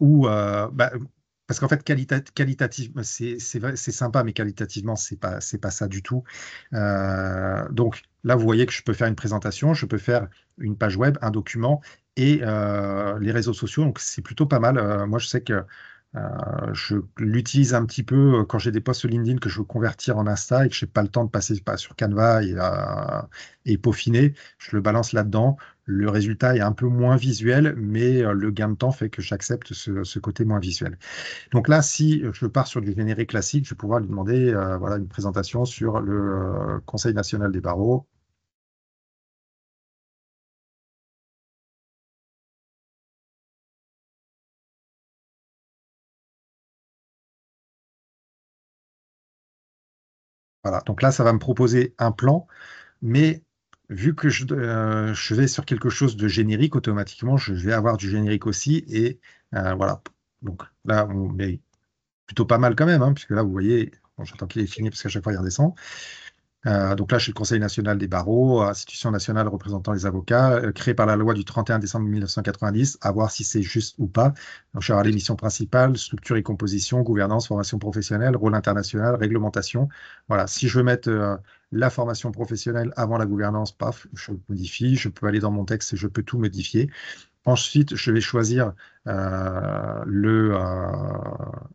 parce qu'en fait, qualitativement, c'est sympa, mais qualitativement, c'est pas ça du tout. Donc là, vous voyez que je peux faire une présentation, je peux faire une page web, un document et les réseaux sociaux. Donc c'est plutôt pas mal. Moi, je sais que je l'utilise un petit peu quand j'ai des posts sur LinkedIn que je veux convertir en Insta et que je n'ai pas le temps de passer sur Canva et peaufiner. Je le balance là-dedans. Le résultat est un peu moins visuel, mais le gain de temps fait que j'accepte ce côté moins visuel. Donc là, si je pars sur du générique classique, je vais pouvoir lui demander voilà, une présentation sur le Conseil national des barreaux. Voilà. Donc là, ça va me proposer un plan, mais vu que je vais sur quelque chose de générique, automatiquement, je vais avoir du générique aussi. Et voilà. Donc là, on est plutôt pas mal quand même, hein, puisque là, vous voyez, bon, j'attends qu'il ait fini parce qu'à chaque fois, il redescend. Donc là, chez le Conseil national des barreaux, institution nationale représentant les avocats, créée par la loi du 31 décembre 1990, à voir si c'est juste ou pas. Donc, je vais avoir les missions principales, structure et composition, gouvernance, formation professionnelle, rôle international, réglementation. Voilà, si je veux mettre la formation professionnelle avant la gouvernance, paf, je modifie, je peux aller dans mon texte et je peux tout modifier. Ensuite, je vais choisir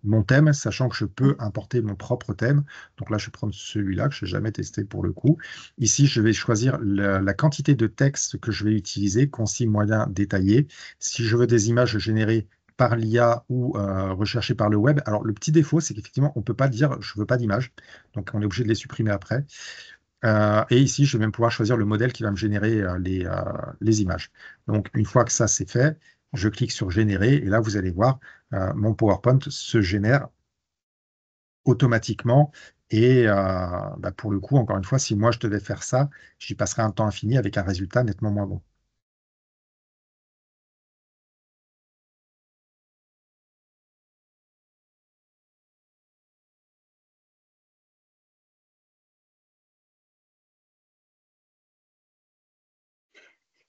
mon thème, sachant que je peux importer mon propre thème. Donc là, je vais prendre celui-là que je n'ai jamais testé pour le coup. Ici, je vais choisir la quantité de texte que je vais utiliser, concis, moyen, détaillé. Si je veux des images générées par l'IA ou recherchées par le web. Alors, le petit défaut, c'est qu'effectivement, on ne peut pas dire je ne veux pas d'images. Donc, on est obligé de les supprimer après. Et ici, je vais même pouvoir choisir le modèle qui va me générer les images. Donc, une fois que ça c'est fait, je clique sur générer et là, vous allez voir, mon PowerPoint se génère automatiquement. Et bah, pour le coup, encore une fois, si moi je devais faire ça, j'y passerais un temps infini avec un résultat nettement moins bon.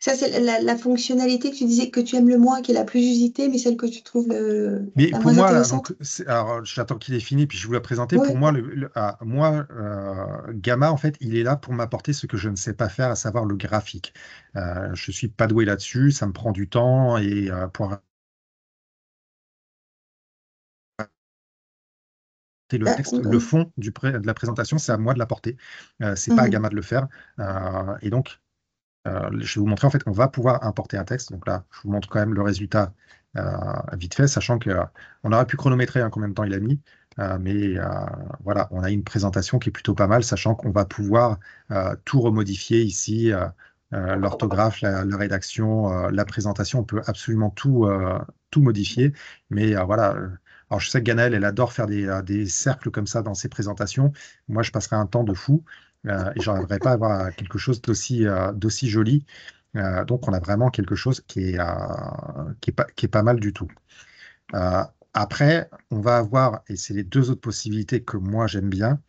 Ça, c'est la fonctionnalité que tu disais que tu aimes le moins, qui est la plus usitée, mais celle que tu trouves Mais la pour moins moi, donc, intéressante. alors j'attends qu'il ait fini, puis je vous la présenter. Pour Oui. moi, Gamma, en fait, il est là pour m'apporter ce que je ne sais pas faire, à savoir le graphique. Je suis pas doué là-dessus, ça me prend du temps, et pour apporter le Ah, texte, le fond de la présentation, c'est à moi de l'apporter. C'est pas à mhm. Gamma de le faire. Et donc, je vais vous montrer, en fait, qu'on va pouvoir importer un texte. Donc là, je vous montre quand même le résultat vite fait, sachant que on aurait pu chronométrer combien de temps il a mis. Mais voilà, on a une présentation qui est plutôt pas mal, sachant qu'on va pouvoir tout remodifier ici. L'orthographe, la rédaction, la présentation, on peut absolument tout modifier. Mais voilà, alors je sais que Ganaël, elle adore faire des cercles comme ça dans ses présentations. Moi, je passerai un temps de fou et j'arriverai pas à avoir quelque chose d'aussi joli. Donc, on a vraiment quelque chose qui est pas mal du tout. Euh, Après, on va avoir, et c'est les deux autres possibilités que moi j'aime bien,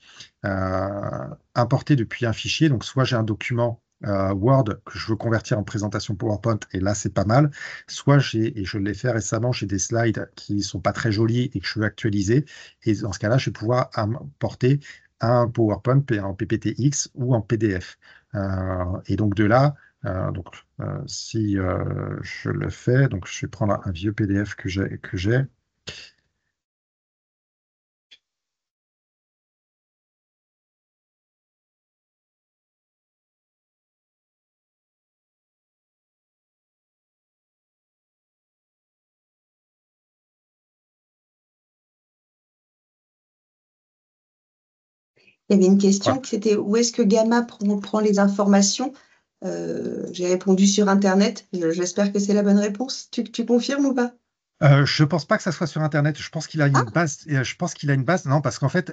importer depuis un fichier. Donc, soit j'ai un document Word que je veux convertir en présentation PowerPoint, et là, c'est pas mal. Soit et je l'ai fait récemment, j'ai des slides qui sont pas très jolis et que je veux actualiser. Et dans ce cas-là, je vais pouvoir importer un PowerPoint en PPTX ou en PDF. Et donc, de là, si je le fais, donc je vais prendre un vieux PDF que j'ai. Il y avait une Voilà. question qui c'était où est-ce que Gamma prend les informations? J'ai répondu sur Internet. J'espère que c'est la bonne réponse. Tu confirmes ou pas? Je pense pas que ça soit sur Internet. Je pense qu'il a une Ah, base. Je pense qu'il a une base. Non, parce qu'en fait,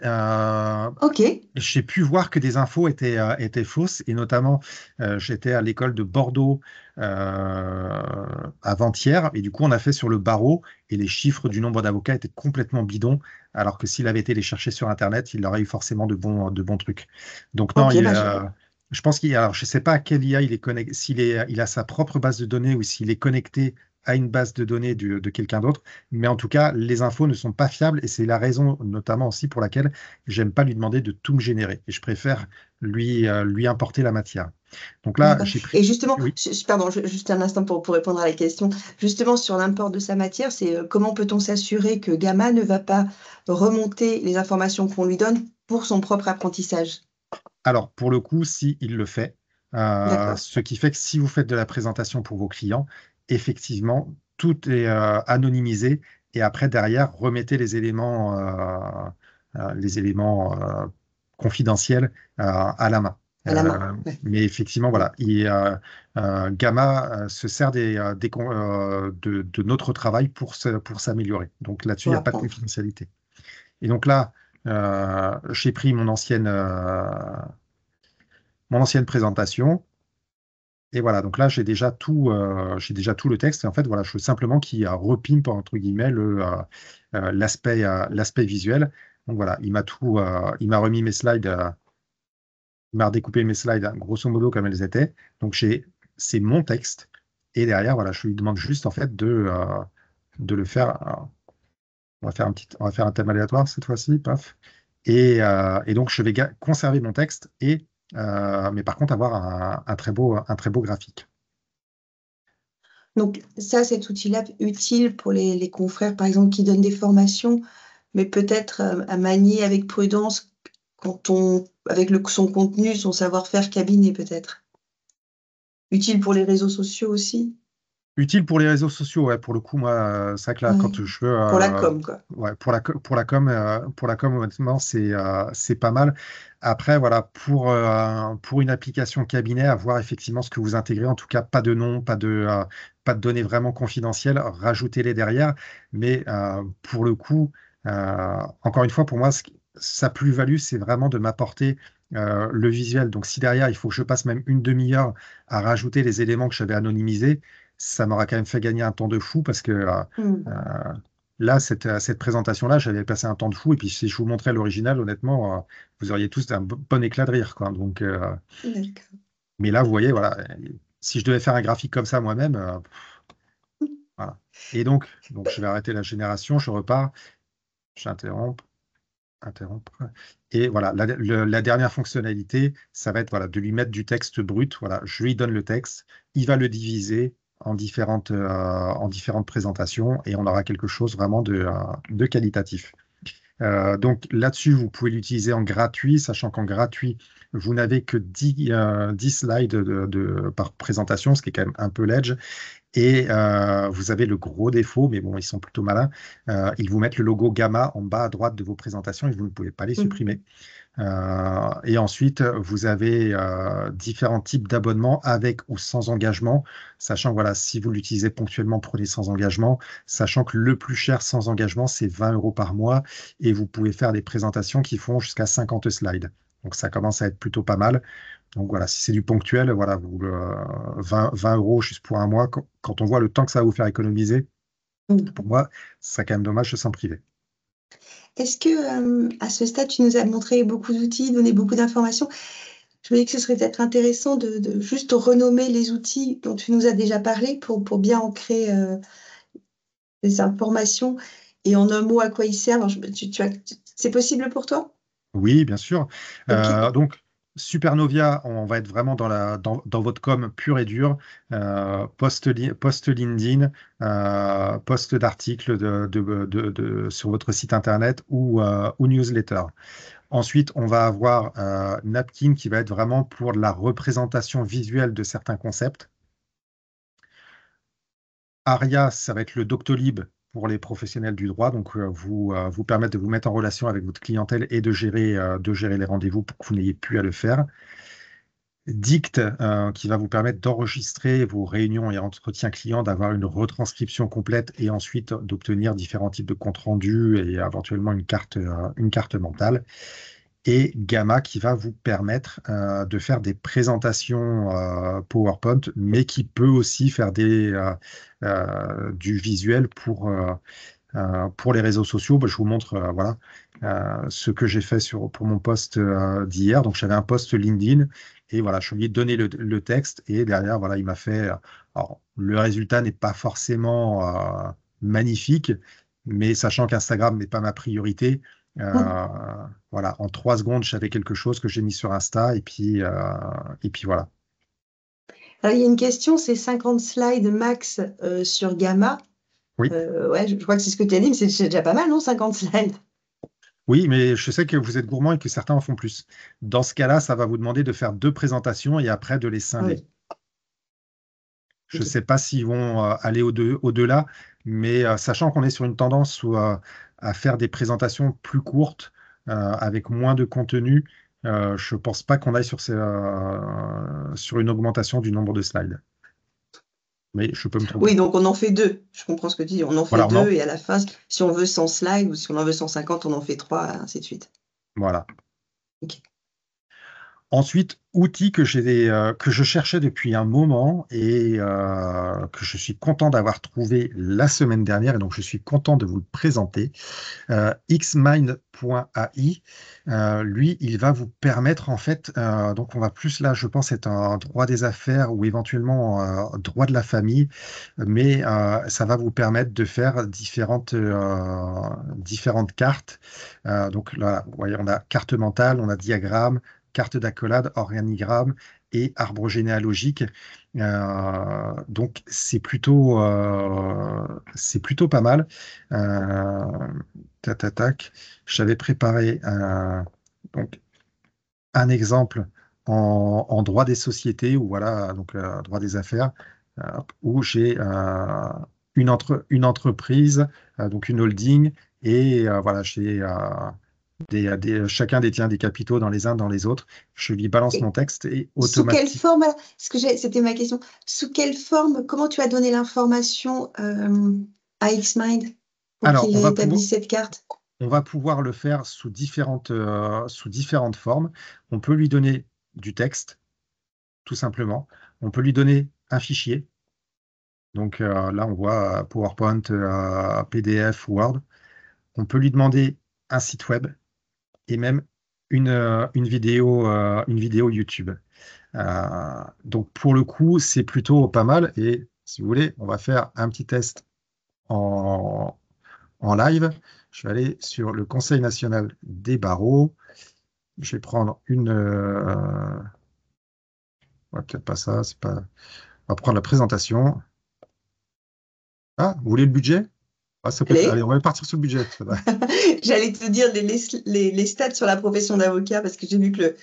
ok, j'ai pu voir que des infos étaient fausses. Et notamment, j'étais à l'école de Bordeaux avant-hier. Et du coup, on a fait sur le barreau. Et les chiffres du nombre d'avocats étaient complètement bidons. Alors que s'il avait été les chercher sur Internet, il aurait eu forcément de bons trucs. Donc, non, ok, bah je pense alors, je sais pas à quelle IA il est connecté, il a sa propre base de données ou s'il est connecté à une base de données de quelqu'un d'autre. Mais en tout cas, les infos ne sont pas fiables et c'est la raison notamment aussi pour laquelle j'aime pas lui demander de tout me générer et je préfère lui importer la matière. Donc là, d'accord. j'ai Et pris. justement, Oui. pardon, juste un instant pour répondre à la question. Justement, sur l'import de sa matière, c'est comment peut-on s'assurer que Gamma ne va pas remonter les informations qu'on lui donne pour son propre apprentissage? Alors, pour le coup, si il le fait, D'accord. ce qui fait que si vous faites de la présentation pour vos clients, effectivement, tout est anonymisé et après, derrière, remettez les éléments confidentiels à la main. À la main. Ouais. Mais effectivement, voilà, Gamma se sert de notre travail pour s'améliorer. Donc là-dessus, il Pour n'y a pas de apprendre. confidentialité. Et donc là, j'ai pris mon ancienne présentation. Et voilà, donc là, j'ai déjà tout le texte. Et en fait, voilà, je veux simplement qu'il repimpe, entre guillemets, l'aspect visuel. Donc voilà, il m'a remis mes slides, il m'a redécoupé mes slides, grosso modo, comme elles étaient. Donc c'est mon texte. Et derrière, voilà, je lui demande juste, en fait, de le faire. Alors, on va faire un thème aléatoire cette fois-ci, paf. Et donc, je vais conserver mon texte mais par contre, avoir un très beau graphique. Donc ça, cet outil-là utile pour les confrères, par exemple, qui donnent des formations, mais peut-être à manier avec prudence avec son contenu, son savoir-faire cabinet peut-être. Utile pour les réseaux sociaux aussi. Utile pour les réseaux sociaux, ouais, pour le coup, moi, c'est vrai que là, Ouais. quand je veux, Pour la com, quoi. ouais, pour la com, honnêtement, c'est pas mal. Après, voilà, pour une application cabinet, à voir effectivement ce que vous intégrez. En tout cas, pas de nom, pas de données vraiment confidentielles. Rajoutez-les derrière. Mais pour le coup, encore une fois, pour moi, sa plus-value, c'est vraiment de m'apporter le visuel. Donc, si derrière, il faut que je passe même une demi-heure à rajouter les éléments que j'avais anonymisés, ça m'aura quand même fait gagner un temps de fou parce que Hmm. euh, là, cette présentation-là, j'avais passé un temps de fou. Et puis, si je vous montrais l'original, honnêtement, vous auriez tous un bon éclat de rire, quoi. Donc, D'accord. mais là, vous voyez, voilà, si je devais faire un graphique comme ça moi-même, voilà. Et donc, je vais arrêter la génération, je repars, j'interromps, interrompre. Et voilà, la dernière fonctionnalité, ça va être voilà, de lui mettre du texte brut. Voilà, je lui donne le texte, il va le diviser en différentes présentations et on aura quelque chose vraiment de qualitatif. Donc là-dessus, vous pouvez l'utiliser en gratuit, sachant qu'en gratuit, vous n'avez que 10 slides par présentation, ce qui est quand même un peu ledge. Et vous avez le gros défaut, mais bon, ils sont plutôt malins. Ils vous mettent le logo Gamma en bas à droite de vos présentations et vous ne pouvez pas les supprimer. Et ensuite, vous avez différents types d'abonnements avec ou sans engagement, sachant que voilà, si vous l'utilisez ponctuellement, prenez sans engagement, sachant que le plus cher sans engagement, c'est 20 € par mois et vous pouvez faire des présentations qui font jusqu'à 50 slides. Donc ça commence à être plutôt pas mal. Donc voilà, si c'est du ponctuel, voilà, 20 € juste pour un mois, quand on voit le temps que ça va vous faire économiser, Mm. pour moi, ce serait quand même dommage de s'en priver. Est-ce que, à ce stade, tu nous as montré beaucoup d'outils, donné beaucoup d'informations? Je me dis que ce serait peut-être intéressant de juste renommer les outils dont tu nous as déjà parlé pour bien ancrer les informations et en un mot à quoi ils servent. Alors, c'est possible pour toi? Oui, bien sûr. Ok. Donc, Supernovia, on va être vraiment dans votre com pure et dure, post LinkedIn, post d'articles sur votre site internet ou newsletter. Ensuite, on va avoir Napkin qui va être vraiment pour la représentation visuelle de certains concepts. Aria, ça va être le Doctolib pour les professionnels du droit, donc vous permettre de vous mettre en relation avec votre clientèle et de gérer les rendez-vous pour que vous n'ayez plus à le faire. Dict, qui va vous permettre d'enregistrer vos réunions et entretiens clients, d'avoir une retranscription complète et ensuite d'obtenir différents types de comptes rendus et éventuellement une carte mentale. Et Gamma qui va vous permettre de faire des présentations PowerPoint, mais qui peut aussi faire du visuel pour les réseaux sociaux. Bah, je vous montre voilà, ce que j'ai fait pour mon post d'hier. Donc j'avais un post LinkedIn et voilà, je lui ai donné le texte et derrière, voilà, il m'a fait. Alors, le résultat n'est pas forcément magnifique, mais sachant qu'Instagram n'est pas ma priorité, euh, voilà, en 3 secondes, j'avais quelque chose que j'ai mis sur Insta et puis voilà. Alors, il y a une question, c'est 50 slides max sur Gamma. Oui. Ouais, je crois que c'est ce que tu as dit, mais c'est déjà pas mal, non, 50 slides? Oui, mais je sais que vous êtes gourmand et que certains en font plus. Dans ce cas-là, ça va vous demander de faire 2 présentations et après de les scinder. Oui, Je ne ok. sais pas s'ils vont aller au-delà, mais sachant qu'on est sur une tendance à faire des présentations plus courtes, avec moins de contenu, je ne pense pas qu'on aille sur une augmentation du nombre de slides. Mais je peux me tromper. Oui, donc on en fait deux. Je comprends ce que tu dis. On en fait Voilà, deux et à la fin, si on veut 100 slides ou si on en veut 150, on en fait trois, ainsi de suite. voilà. Ok. Ensuite, outil que je cherchais depuis un moment et que je suis content d'avoir trouvé la semaine dernière, et donc je suis content de vous le présenter. Xmind.ai, lui, il va vous permettre en fait, donc on va plus là, je pense, être un droit des affaires ou éventuellement droit de la famille, mais ça va vous permettre de faire différentes cartes. Donc là, vous voyez, on a carte mentale, on a diagramme, carte d'accolade, organigramme et arbre généalogique. Donc c'est plutôt pas mal. Euh, Tac, tac, tac. J'avais préparé donc, un exemple en droit des sociétés, ou voilà, donc droit des affaires, où j'ai une entreprise, donc une holding, et voilà, j'ai chacun détient des capitaux dans les uns, dans les autres. Je lui balance Et mon texte et sous quelle automatique. forme, alors, c'était ma question, sous quelle forme, comment tu as donné l'information à Xmind pour Alors, qu'il établisse cette carte? on va pouvoir le faire sous différentes formes. On peut lui donner du texte, tout simplement. On peut lui donner un fichier. Donc là, on voit PowerPoint, PDF, Word. On peut lui demander un site web et même une vidéo YouTube. Donc pour le coup, c'est plutôt pas mal. Et si vous voulez, on va faire un petit test en, en live. Je vais aller sur le Conseil national des barreaux. Je vais prendre ouais, peut-être pas ça, c'est pas. On va prendre la présentation. Ah, vous voulez le budget? Ah, ça peut être. Allez, Allez, on va partir sur le budget. Ça va. j'allais te dire les stats sur la profession d'avocat parce que j'ai vu que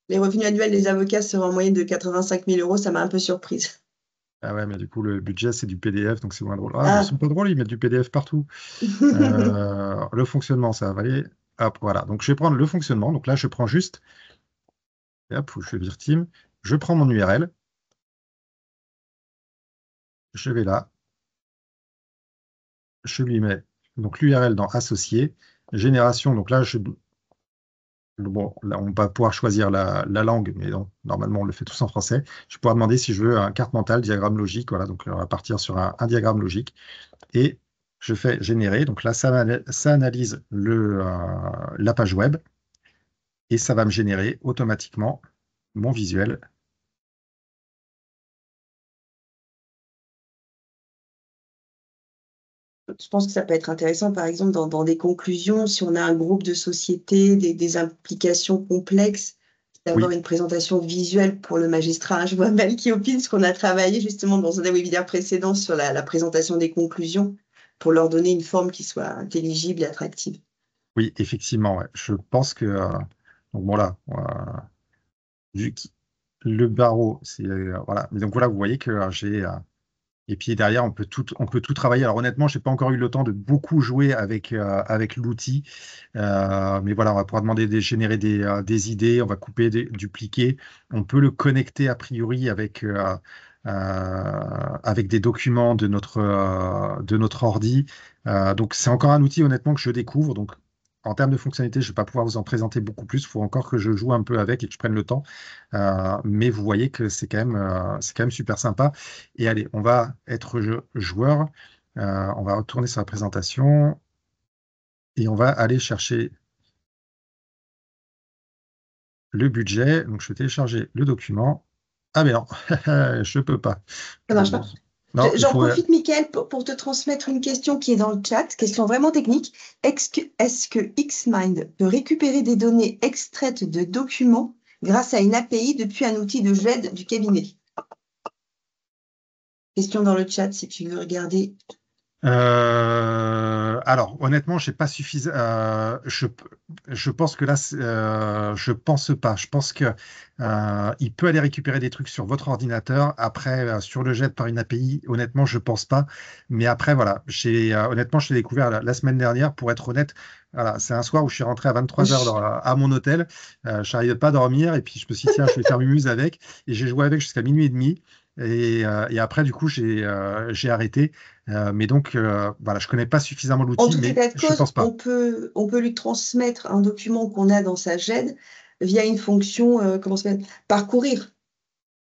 les revenus annuels des avocats seraient en moyenne de 85 000 euros. Ça m'a un peu surprise. Ah ouais, mais du coup, le budget, c'est du PDF, donc c'est moins drôle. Ah, mais ils Ah, sont pas drôles, ils mettent du PDF partout. Le fonctionnement, ça va aller. Hop, voilà. Donc, je vais prendre le fonctionnement. Donc là, je prends juste. Et hop, je fais Virtim. Je prends mon URL. Je vais là. Je lui mets donc l'URL dans Associé. Génération. Donc là, bon, là, on va pouvoir choisir la langue, mais non, normalement, on le fait tous en français. Je vais pouvoir demander si je veux un carte mentale, diagramme logique. Voilà, donc on va partir sur un diagramme logique. Et je fais générer. Donc là, ça analyse la page web et ça va me générer automatiquement mon visuel. je pense que ça peut être intéressant, par exemple, dans des conclusions, si on a un groupe de sociétés, des implications complexes, d'avoir Oui, une présentation visuelle pour le magistrat. Je vois Mel qui opine, parce qu'on a travaillé justement dans un des webinaires précédents sur la présentation des conclusions pour leur donner une forme qui soit intelligible et attractive. oui, effectivement. Ouais. Je pense que donc voilà, vu que le barreau, c'est voilà. Mais donc voilà, vous voyez que j'ai et puis derrière, on peut tout travailler. Alors honnêtement, j'ai pas encore eu le temps de beaucoup jouer avec l'outil, mais voilà, on va pouvoir demander de générer des idées, on va couper, dupliquer. On peut le connecter a priori avec des documents de notre ordi. Donc c'est encore un outil honnêtement que je découvre. Donc en termes de fonctionnalité, je ne vais pas pouvoir vous en présenter beaucoup plus. Il faut encore que je joue un peu avec et que je prenne le temps. Mais vous voyez que c'est quand même super sympa. Et allez, on va être joueur. On va retourner sur la présentation et on va aller chercher le budget. Donc, je vais télécharger le document. Ah, mais non, je peux pas. Ça marche pas? Non, il J'en faut. profite, Mickaël, pour te transmettre une question qui est dans le chat, question vraiment technique. Est-ce que Xmind peut récupérer des données extraites de documents grâce à une API depuis un outil de GED du cabinet? Question dans le chat si tu veux regarder. Alors, honnêtement, j'ai pas suffisamment. Je pense que là, je pense pas. Je pense que il peut aller récupérer des trucs sur votre ordinateur. Après, sur le jet par une API, honnêtement, je pense pas. Mais après, voilà, honnêtement, je l'ai découvert la semaine dernière. Pour être honnête, voilà, c'est un soir où je suis rentré à 23 heures à mon hôtel. Je n'arrivais pas à dormir et puis je me suis dit, tiens, je vais faire mumuse avec. Et j'ai joué avec jusqu'à minuit et demi. Et après, du coup, j'ai arrêté. Mais donc, voilà, je connais pas suffisamment En l'outil, tout mais état de je cause, pense pas. on peut lui transmettre un document qu'on a dans sa GED via une fonction, comment ça s'appelle, parcourir.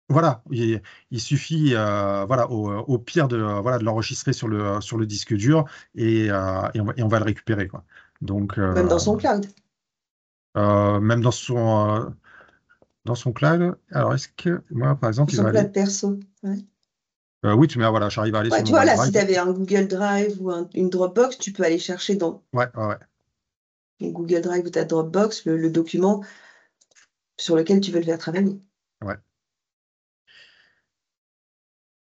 Voilà, il suffit, voilà, au pire voilà, de l'enregistrer sur le disque dur et on va le récupérer, quoi. Donc, Même dans son cloud. même dans son cloud. Alors, est-ce que moi, par exemple, il Son va aller. cloud perso. Ouais. Oui, tu mets, voilà, j'arrive à aller Ouais, sur tu mon vois, là, si OneDrive. tu avais un Google Drive ou une Dropbox, tu peux aller chercher dans Ouais, ouais, ouais. ton Google Drive ou ta Dropbox le document sur lequel tu veux le faire travailler. Ouais.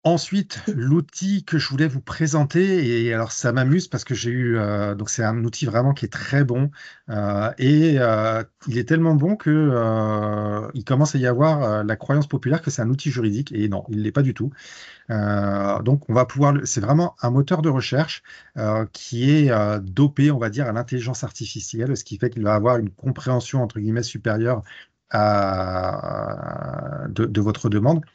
Ensuite, l'outil que je voulais vous présenter, et alors ça m'amuse parce que j'ai eu, donc c'est un outil vraiment qui est très bon, il est tellement bon que il commence à y avoir la croyance populaire que c'est un outil juridique, et non, il ne l'est pas du tout. Donc on va pouvoir, c'est vraiment un moteur de recherche qui est dopé, on va dire, à l'intelligence artificielle, ce qui fait qu'il va avoir une compréhension entre guillemets supérieure de votre demande.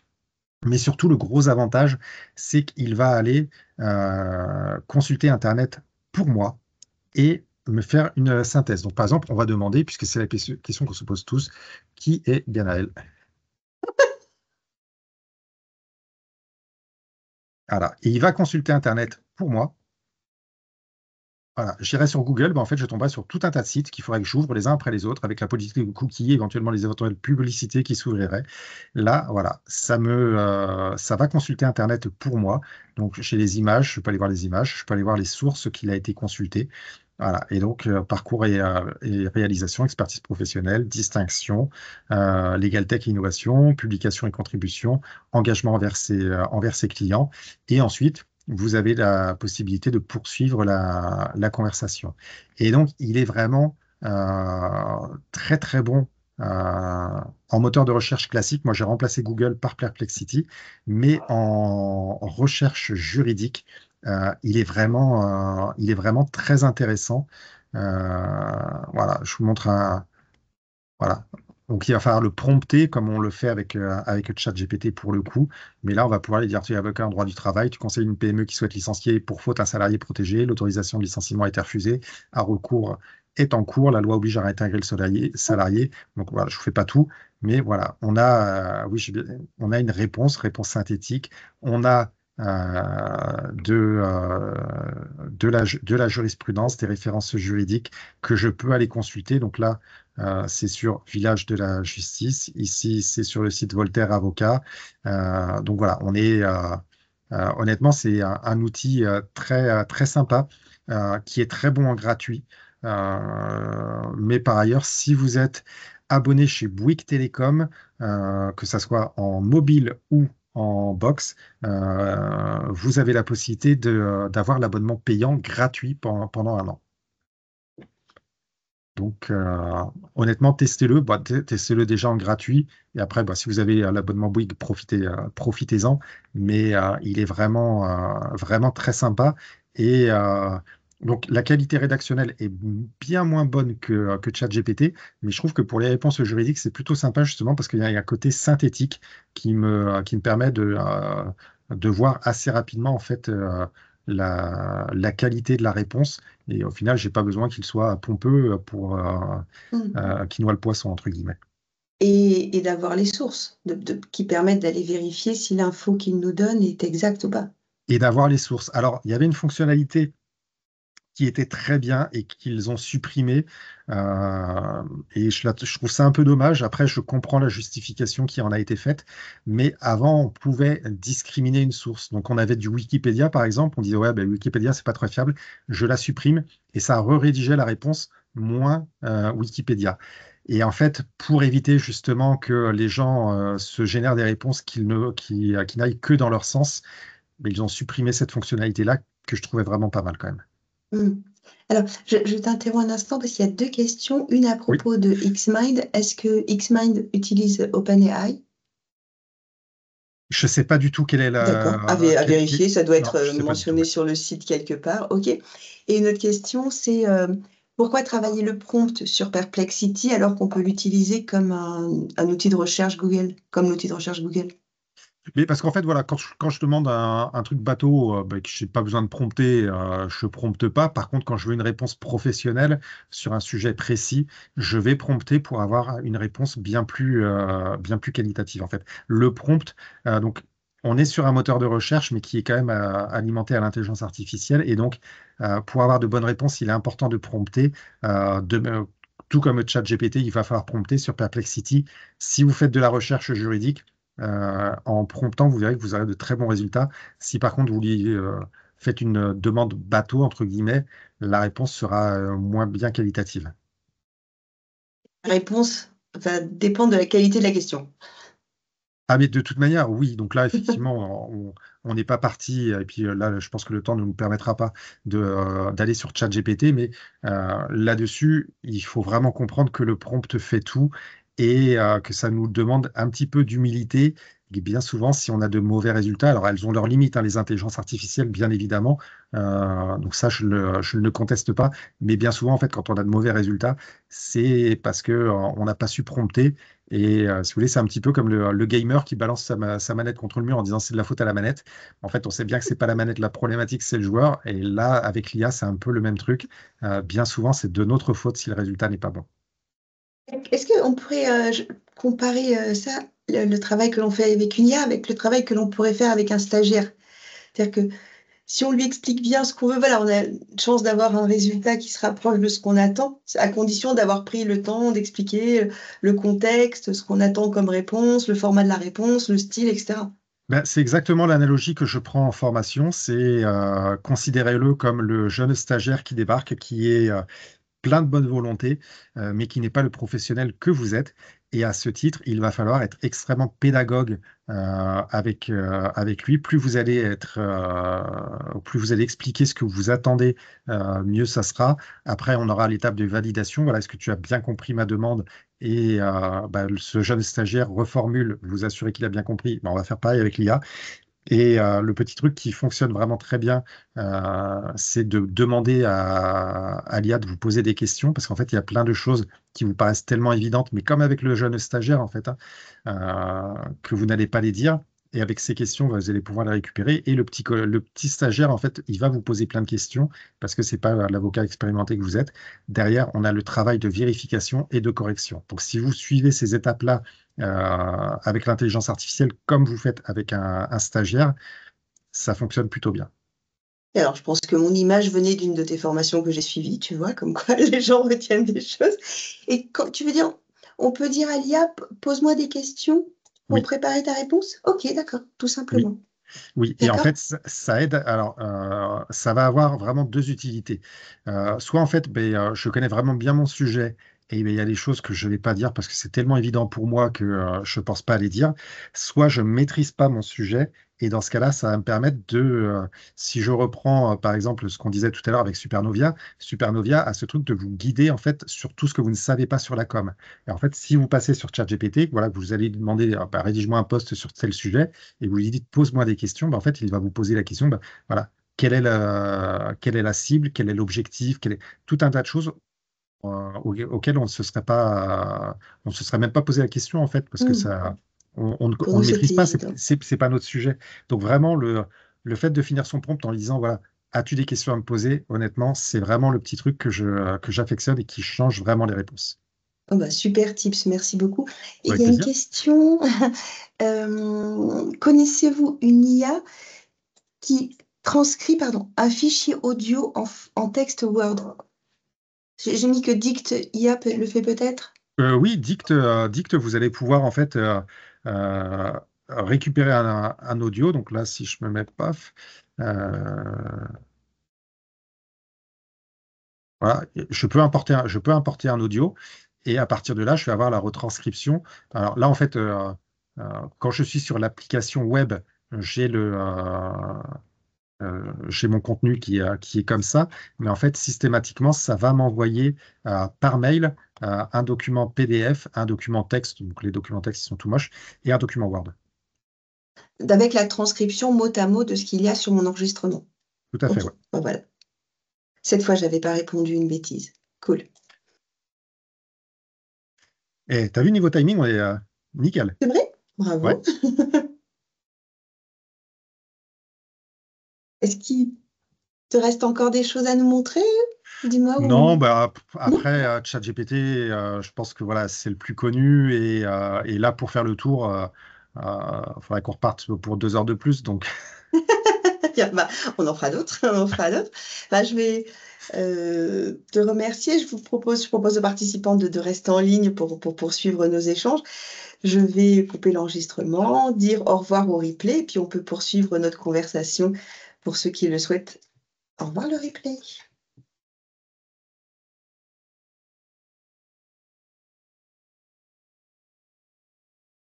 Mais surtout, le gros avantage, c'est qu'il va aller consulter Internet pour moi et me faire une synthèse. Donc, par exemple, on va demander, puisque c'est la question qu'on se pose tous, qui est Ganaël? Voilà. Et il va consulter Internet pour moi Voilà, j'irai sur Google, en fait, je tomberai sur tout un tas de sites qu'il faudrait que j'ouvre les uns après les autres, avec la politique de cookies, éventuellement les éventuelles publicités qui s'ouvriraient. Là, voilà, ça va consulter Internet pour moi. Donc, j'ai les images, je peux aller voir les images, je peux aller voir les sources qu'il a été consulté. Voilà, et donc, parcours et réalisation, expertise professionnelle, distinction, legal tech innovation, publication et contribution, engagement envers ses clients. Et ensuite, vous avez la possibilité de poursuivre la conversation. Et donc, il est vraiment très, très bon en moteur de recherche classique. Moi, j'ai remplacé Google par Perplexity, mais en recherche juridique, il est vraiment très intéressant. Voilà, je vous montre un. Voilà. Donc, il va falloir le prompter comme on le fait avec ChatGPT pour le coup. Mais là, on va pouvoir lui dire, tu es avocat en droit du travail, tu conseilles une PME qui souhaite licencier pour faute un salarié protégé, l'autorisation de licenciement a été refusée, un recours est en cours, la loi oblige à réintégrer le salarié. Donc voilà, je ne vous fais pas tout, mais voilà, oui, on a une réponse synthétique. On a de la jurisprudence, des références juridiques que je peux aller consulter. Donc là, c'est sur Village de la Justice. Ici, c'est sur le site Voltaire Avocat. Donc voilà, honnêtement, c'est un outil très sympa qui est très bon en gratuit. Mais par ailleurs, si vous êtes abonné chez Bouygues Télécom, que ça soit en mobile ou en box, vous avez la possibilité d'avoir l'abonnement payant gratuit pendant un an. Donc, honnêtement, testez-le. Bah, testez-le déjà en gratuit. Et après, bah, si vous avez l'abonnement Bouygues, profitez-en. Mais il est vraiment très sympa. Et donc, la qualité rédactionnelle est bien moins bonne que ChatGPT. Mais je trouve que pour les réponses juridiques, c'est plutôt sympa justement parce qu'il y a un côté synthétique qui me permet de voir assez rapidement en fait la qualité de la réponse. Et au final, j'ai pas besoin qu'il soit pompeux pour Mhm. qui noie le poisson, entre guillemets. Et d'avoir les sources qui permettent d'aller vérifier si l'info qu'il nous donne est exacte ou pas. Et d'avoir les sources. Alors, il y avait une fonctionnalité qui était très bien et qu'ils ont supprimé. Et je trouve ça un peu dommage. Après, je comprends la justification qui en a été faite. Mais avant, on pouvait discriminer une source. Donc, on avait du Wikipédia, par exemple. On disait, ouais, ben, Wikipédia, c'est pas très fiable. Je la supprime. Et ça rédigeait la réponse moins Wikipédia. Et en fait, pour éviter justement que les gens se génèrent des réponses qui n'aillent que dans leur sens, ben, ils ont supprimé cette fonctionnalité-là que je trouvais vraiment pas mal quand même. Mhm. Alors, je t'interromps un instant parce qu'il y a deux questions. Une à Oui. propos de Xmind. Est-ce que Xmind utilise OpenAI? Je sais pas du tout quelle est D'accord, à vérifier, ça doit Non, être je sais pas du tout. mentionné Ouais. sur le site quelque part. OK. Et une autre question, c'est pourquoi travailler le prompt sur Perplexity alors qu'on peut l'utiliser comme un outil de recherche Google, comme l'outil de recherche Google? Mais parce qu'en fait, voilà, quand je demande un truc bateau, que je n'ai pas besoin de prompter, je prompte pas. Par contre, quand je veux une réponse professionnelle sur un sujet précis, je vais prompter pour avoir une réponse bien plus qualitative. En fait, le prompt, donc, on est sur un moteur de recherche, mais qui est quand même alimenté à l'intelligence artificielle. Et donc, pour avoir de bonnes réponses, il est important de prompter. Tout comme ChatGPT, il va falloir prompter sur Perplexity. Si vous faites de la recherche juridique, en promptant, vous verrez que vous aurez de très bons résultats. Si par contre faites une demande bateau, entre guillemets, la réponse sera moins bien qualitative. La réponse va dépendre de la qualité de la question. Ah, mais de toute manière, oui. Donc là, effectivement, on n'est pas parti. Et puis là, je pense que le temps ne nous permettra pas d'aller sur ChatGPT. Mais là-dessus, il faut vraiment comprendre que le prompt fait tout et que ça nous demande un petit peu d'humilité. Et bien souvent, si on a de mauvais résultats, alors elles ont leurs limites, hein, les intelligences artificielles, bien évidemment. Donc ça, je ne le conteste pas. Mais bien souvent, en fait, quand on a de mauvais résultats, c'est parce que on n'a pas su prompter. Et si vous voulez, c'est un petit peu comme le gamer qui balance sa manette contre le mur en disant c'est de la faute à la manette. En fait, on sait bien que c'est pas la manette la problématique, c'est le joueur. Et là, avec l'IA, c'est un peu le même truc. Bien souvent, c'est de notre faute si le résultat n'est pas bon. Est-ce qu'on pourrait comparer ça, le travail que l'on fait avec une IA, avec le travail que l'on pourrait faire avec un stagiaire? C'est-à-dire que si on lui explique bien ce qu'on veut, voilà, on a une chance d'avoir un résultat qui se rapproche de ce qu'on attend, à condition d'avoir pris le temps d'expliquer le contexte, ce qu'on attend comme réponse, le format de la réponse, le style, etc. Ben, c'est exactement l'analogie que je prends en formation. C'est considérez-le comme le jeune stagiaire qui débarque, qui est plein de bonne volonté, mais qui n'est pas le professionnel que vous êtes. Et à ce titre, il va falloir être extrêmement pédagogue avec lui. Plus vous allez expliquer ce que vous attendez, mieux ça sera. Après, on aura l'étape de validation. Voilà, est-ce que tu as bien compris ma demande? Et bah, ce jeune stagiaire reformule, vous assurez qu'il a bien compris. Ben, on va faire pareil avec l'IA. Et le petit truc qui fonctionne vraiment très bien, c'est de demander à l'IA de vous poser des questions, parce qu'en fait, il y a plein de choses qui vous paraissent tellement évidentes, mais comme avec le jeune stagiaire, en fait, hein, que vous n'allez pas les dire. Et avec ces questions, vous allez pouvoir les récupérer. Et le petit stagiaire, en fait, il va vous poser plein de questions, parce que c'est pas l'avocat expérimenté que vous êtes. Derrière, on a le travail de vérification et de correction. Donc, si vous suivez ces étapes-là, avec l'intelligence artificielle, comme vous faites avec un stagiaire, ça fonctionne plutôt bien. Et alors, je pense que mon image venait d'une de tes formations que j'ai suivies, tu vois, comme quoi les gens retiennent des choses. Et quand tu veux dire, on peut dire à l'IA, pose-moi des questions pour Oui, préparer ta réponse? Ok, d'accord, tout oui, simplement. oui. Et en D'accord? fait, ça aide. Alors, ça va avoir vraiment deux utilités. Soit en fait, ben, je connais vraiment bien mon sujet. Et ben, il y a des choses que je ne vais pas dire parce que c'est tellement évident pour moi que je ne pense pas à les dire. Soit je ne maîtrise pas mon sujet. Et dans ce cas-là, ça va me permettre si je reprends par exemple ce qu'on disait tout à l'heure avec Supernovia, Supernovia a ce truc de vous guider en fait sur tout ce que vous ne savez pas sur la com. Et en fait, si vous passez sur ChatGPT, voilà, vous allez lui demander, bah, rédige-moi un post sur tel sujet, et vous lui dites, pose-moi des questions, bah, en fait, il va vous poser la question, bah, voilà, quelle est la cible, quel est l'objectif, quel est tout un tas de choses auxquelles on se serait même pas posé la question en fait, parce que Hmm. ça, Pour on nous, ne maîtrise c'était pas, évident. c'est pas notre sujet. Donc vraiment le fait de finir son prompt en lui disant voilà, as-tu des questions à me poser? Honnêtement, c'est vraiment le petit truc que j'affectionne et qui change vraiment les réponses. Oh bah, super tips, merci beaucoup. Et il Avec y a une plaisir. question. Connaissez-vous une IA qui transcrit, pardon, un fichier audio en texte Word? J'ai mis que Dict IA le fait peut-être? Oui, Dicte, vous allez pouvoir en fait euh, récupérer un audio. Donc là, si je me mets paf, voilà, je peux importer un audio et à partir de là, je vais avoir la retranscription. Alors là, en fait, quand je suis sur l'application web, j'ai j'ai mon contenu qui est comme ça, mais en fait, systématiquement, ça va m'envoyer par mail un document PDF, un document texte, donc les documents texte ils sont tout moches, et un document Word. Avec la transcription mot à mot de ce qu'il y a sur mon enregistrement. Tout à fait, OK, ouais. bah, voilà. Cette fois, j'avais pas répondu une bêtise. Cool. Et t'as vu, niveau timing, on est nickel. C'est vrai? Ouais. Bravo. Est-ce qu'il te reste encore des choses à nous montrer? Dis-moi Non, ou bah, non? après, ChatGPT, je pense que voilà, c'est le plus connu. Et là, pour faire le tour, il faudrait qu'on reparte pour 2 heures de plus. Donc, Bah, on en fera d'autres, on en fera d'autres. Bah, je vais, te remercier. Je propose aux participants de rester en ligne pour poursuivre nos échanges. Je vais couper l'enregistrement, dire au revoir au replay et puis on peut poursuivre notre conversation pour ceux qui le souhaitent. Au revoir le replay.